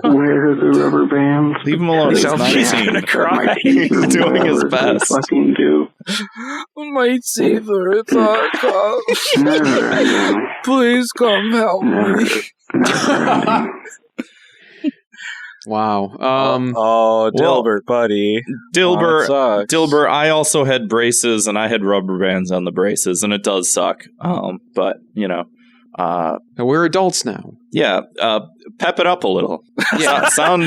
Speaker 15: wear the rubber bands.
Speaker 3: Leave him alone. He's gonna cry. He's doing his best.
Speaker 15: Fucking do.
Speaker 12: My teether, Thought Cops. Please come help me.
Speaker 1: Wow.
Speaker 2: Dilbert, buddy.
Speaker 3: Dilbert, I also had braces and I had rubber bands on the braces and it does suck. But, you know.
Speaker 1: We're adults now.
Speaker 3: Yeah. Pep it up a little. Yeah. sound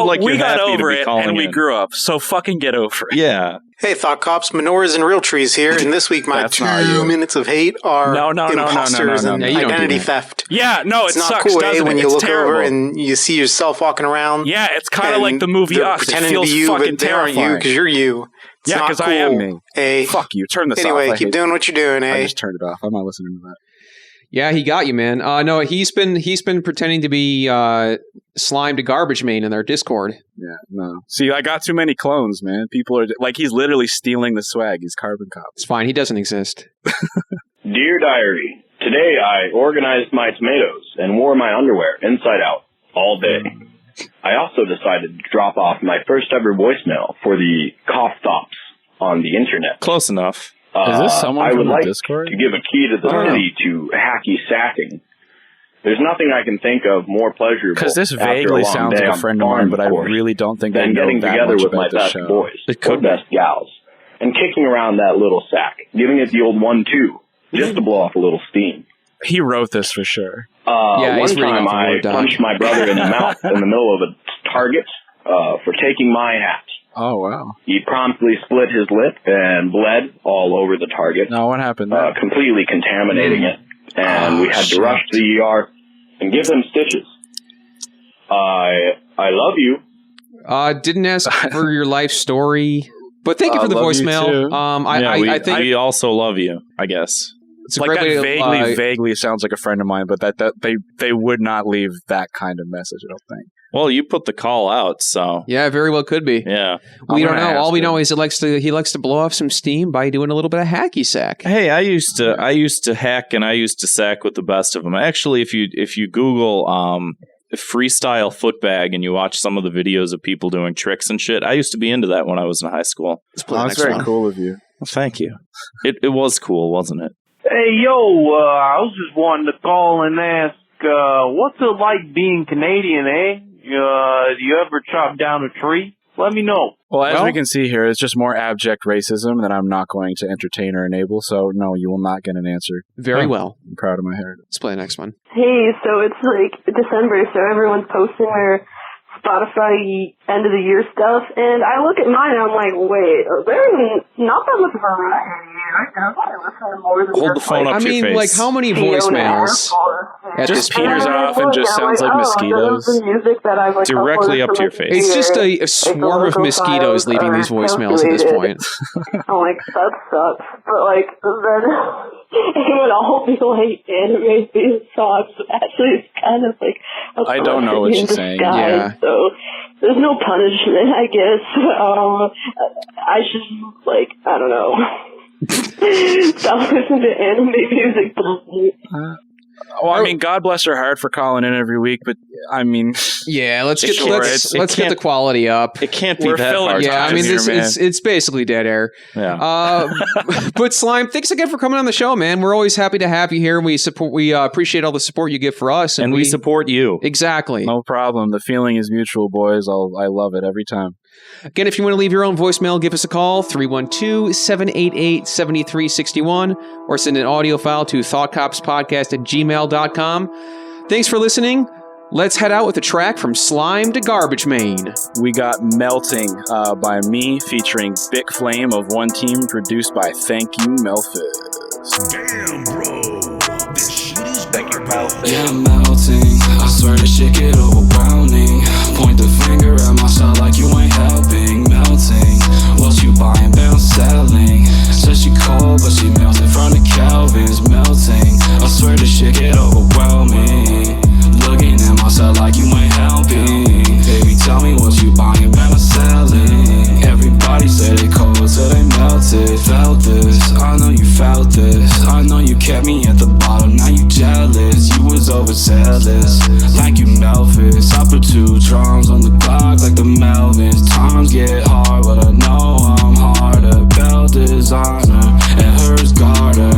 Speaker 3: like you're
Speaker 6: we got
Speaker 3: happy
Speaker 6: over
Speaker 3: to be
Speaker 6: it
Speaker 3: calling
Speaker 6: and we
Speaker 3: in.
Speaker 6: grew up, so fucking get over it.
Speaker 3: Yeah.
Speaker 13: Hey, Thought Cops, Menorahs and Real Trees here, and this week my 2 minutes of hate are imposters and identity theft.
Speaker 6: Yeah, no, it
Speaker 13: not
Speaker 6: sucks,
Speaker 13: cool,
Speaker 6: doesn't
Speaker 13: when
Speaker 6: it?
Speaker 13: you
Speaker 6: It's
Speaker 13: look
Speaker 6: terrible.
Speaker 13: over and you see yourself walking around.
Speaker 6: Yeah, it's kind of like the movie
Speaker 13: they're
Speaker 6: Us. It
Speaker 13: pretending
Speaker 6: feels
Speaker 13: to be you,
Speaker 6: fucking
Speaker 13: but they aren't you
Speaker 6: terrifying.
Speaker 13: because you're you. It's
Speaker 6: Yeah,
Speaker 13: not
Speaker 6: because
Speaker 13: cool,
Speaker 6: I am me.
Speaker 2: Fuck you. Turn this off.
Speaker 13: Anyway,
Speaker 2: I
Speaker 13: keep
Speaker 2: hate
Speaker 13: doing what you're doing,
Speaker 2: I
Speaker 13: eh?
Speaker 2: just turned it off. I'm not listening to that.
Speaker 1: Yeah, he got you, man. No, he's been pretending to be Slime to Garbage Man in their Discord.
Speaker 2: Yeah, no. See, I got too many clones, man. People are like, he's literally stealing the swag. He's Carbon Cop.
Speaker 1: It's fine. He doesn't exist.
Speaker 16: Dear Diary, today I organized my tomatoes and wore my underwear inside out all day. I also decided to drop off my first ever voicemail for the cough thops on the internet.
Speaker 3: Close enough.
Speaker 2: Is this someone
Speaker 16: I
Speaker 2: from
Speaker 16: would
Speaker 2: the
Speaker 16: like
Speaker 2: Discord?
Speaker 16: to give a key to the city to hacky sacking. There's nothing I can think of more pleasurable.
Speaker 2: Because this
Speaker 16: after
Speaker 2: vaguely
Speaker 16: a long
Speaker 2: sounds
Speaker 16: day
Speaker 2: like a
Speaker 16: on
Speaker 2: friend of mine,
Speaker 16: farm,
Speaker 2: but I
Speaker 16: of course,
Speaker 2: really don't think I
Speaker 16: than
Speaker 2: know
Speaker 16: getting
Speaker 2: that
Speaker 16: together
Speaker 2: much
Speaker 16: with my
Speaker 2: about the
Speaker 16: best
Speaker 2: show.
Speaker 16: boys or best gals and kicking around that little sack, giving it the old 1-2 just to blow off a little steam.
Speaker 2: He wrote this for sure.
Speaker 16: One time I punched my brother in the mouth in the middle of a Target for taking my hat.
Speaker 2: Oh, wow.
Speaker 16: He promptly split his lip and bled all over the Target.
Speaker 2: No, what happened?
Speaker 16: Completely contaminating it. And we had to rush to the ER and give them stitches. I love you.
Speaker 1: Didn't ask for your life story, but thank you for the voicemail. I think
Speaker 3: we also love you, I guess.
Speaker 1: It's a
Speaker 2: like
Speaker 1: great
Speaker 2: that
Speaker 1: way to,
Speaker 2: vaguely sounds like a friend of mine, but that they would not leave that kind of message, I don't think.
Speaker 3: Well, you put the call out, so
Speaker 1: yeah, very well could be.
Speaker 3: Yeah,
Speaker 1: we don't know. All we know is he likes to blow off some steam by doing a little bit of hacky sack.
Speaker 3: Hey, I used to hack and I used to sack with the best of them. Actually, if you Google freestyle footbag and you watch some of the videos of people doing tricks and shit, I used to be into that when I was in high school.
Speaker 2: That's very cool of you.
Speaker 3: Well, thank you. It was cool, wasn't it?
Speaker 17: Hey, yo, I was just wanting to call and ask, what's it like being Canadian, eh? Do you ever chop down a tree? Let me know.
Speaker 2: Well, as we can see here, it's just more abject racism that I'm not going to entertain or enable, so no, you will not get an answer.
Speaker 1: Very well.
Speaker 2: I'm proud of my heritage.
Speaker 1: Let's play the next one.
Speaker 18: Hey, so it's like December, so everyone's posting their Spotify end of the year stuff, and I look at mine and I'm like, wait, there's not that much variety here. I definitely listen to more than
Speaker 3: Hold the phone up to your face.
Speaker 1: Like, how many voicemails?
Speaker 2: Just peters off and just sounds like mosquitoes.
Speaker 3: Directly up to your face.
Speaker 1: It's just a swarm of mosquitoes leaving these voicemails at this point.
Speaker 18: I'm like, that sucks. But like, then when all people hate anime theme songs, actually it's kind of like a
Speaker 2: I don't know what
Speaker 18: blessing in
Speaker 2: she's saying.
Speaker 18: disguise.
Speaker 2: Yeah.
Speaker 18: So there's no punishment, I guess. I should, like, I don't know. Stop listening to anime music.
Speaker 2: Well, I mean, God bless her heart for calling in every week, but I mean,
Speaker 1: yeah, let's get the quality up.
Speaker 3: It can't be that hard.
Speaker 1: Yeah, I mean, it's basically dead air.
Speaker 3: Yeah.
Speaker 1: But Slime, thanks again for coming on the show, man. We're always happy to have you here. We appreciate all the support you give for us,
Speaker 3: and we support you.
Speaker 1: Exactly.
Speaker 2: No problem. The feeling is mutual, boys. I love it every time.
Speaker 1: Again, if you want to leave your own voicemail, give us a call, 312-788-7361, or send an audio file to thoughtcopspodcast@gmail.com. Thanks for listening. Let's head out with a track from Slime to Garbage Main.
Speaker 2: We got Melting by me, featuring Big Flame of One Team, produced by Thank You, Melphis.
Speaker 19: Damn, bro. This shit is
Speaker 20: Thank you, pal.
Speaker 21: Yeah, I'm melting. I swear this shit get overwhelming. Point the finger at myself like you ain't helping. Melting. What you buying, bound selling. Says she cold, but she melts in front of Calvin's. Melting. I swear this shit get overwhelming. Looking at myself like you ain't helping. Baby, tell me what you buying, bound selling. Everybody say they cold till they melted. Felt this, I know you felt this. I know you kept me at the bottom, now you jealous. You was overzealous, like you Melvis. I put 2 drums on the clock like the Melvins. Times get hard, but I know I'm harder. Belt designer, and hers garter.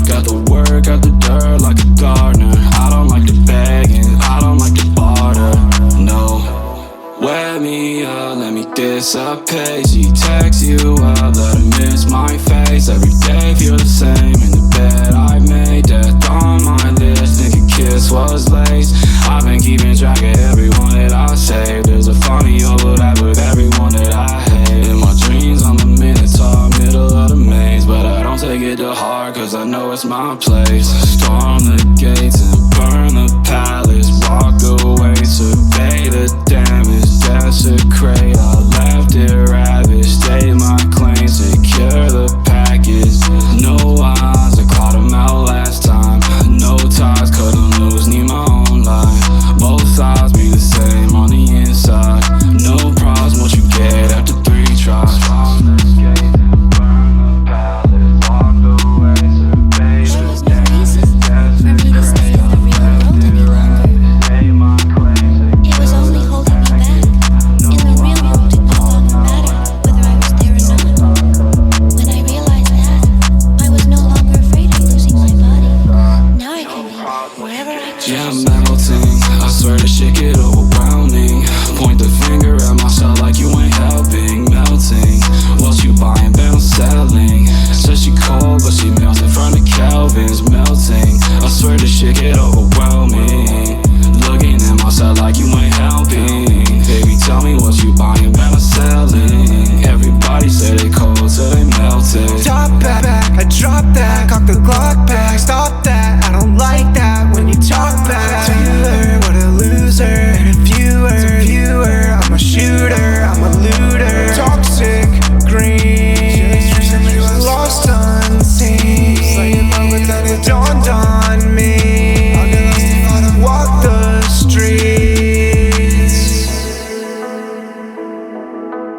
Speaker 21: Got the work, got the dirt like a gardener. I don't like the begging, I don't like the barter, no. Wear me up, let me dissipate. She text you up, let her miss my face. Every day feel the same in the bed I made. Death on my list, nigga kiss was laced. I've been keeping track of everyone that I saved. There's a funny overlap with everyone that I hate. In my dreams I'm the Minotaur, middle of the maze. But I don't take it to heart, cause I know it's my place. Storm the gates and burn the palace. Walk away, survey the damage. Desecrate, I left it ravished. Stay my claim, secure the package. No eyes, I caught him out last time. No ties, couldn't lose, need my own life. Both sides be the same on the inside. No problems, what you get after 3 tries. Yeah, I'm melting. I swear this shit get overwhelming. Point the finger at myself like you ain't helping. Melting. What you buying, bound selling. Says she cold, but she melts in front of Calvin's. Melting. I swear this shit get overwhelming. Looking at myself like you ain't helping. Baby, tell me what you buying, bound selling. Everybody say they cold till they melted.
Speaker 22: Top back, I drop that. Cock the Glock back, stop that. I don't like that when you talk back. Viewer, what a loser. And a viewer, I'm a shooter, I'm a looter. Toxic green, recently was lost unseen. Slaying love without it dawned on me. I'll get lost if I don't walk the streets.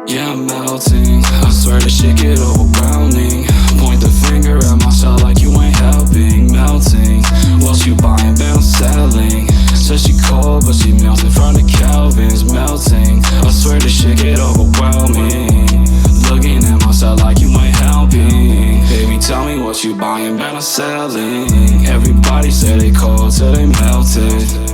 Speaker 21: Yeah, I'm melting. I swear this shit get overwhelming. Point the finger at myself like you ain't helping. Melting. What you buying, bound selling. Says she cold, but she melts in front of Calvin's. Melting. I swear this shit get overwhelming. Looking at myself like you ain't helping. Baby, tell me what you buying, bound selling. Everybody say they cold till they melted.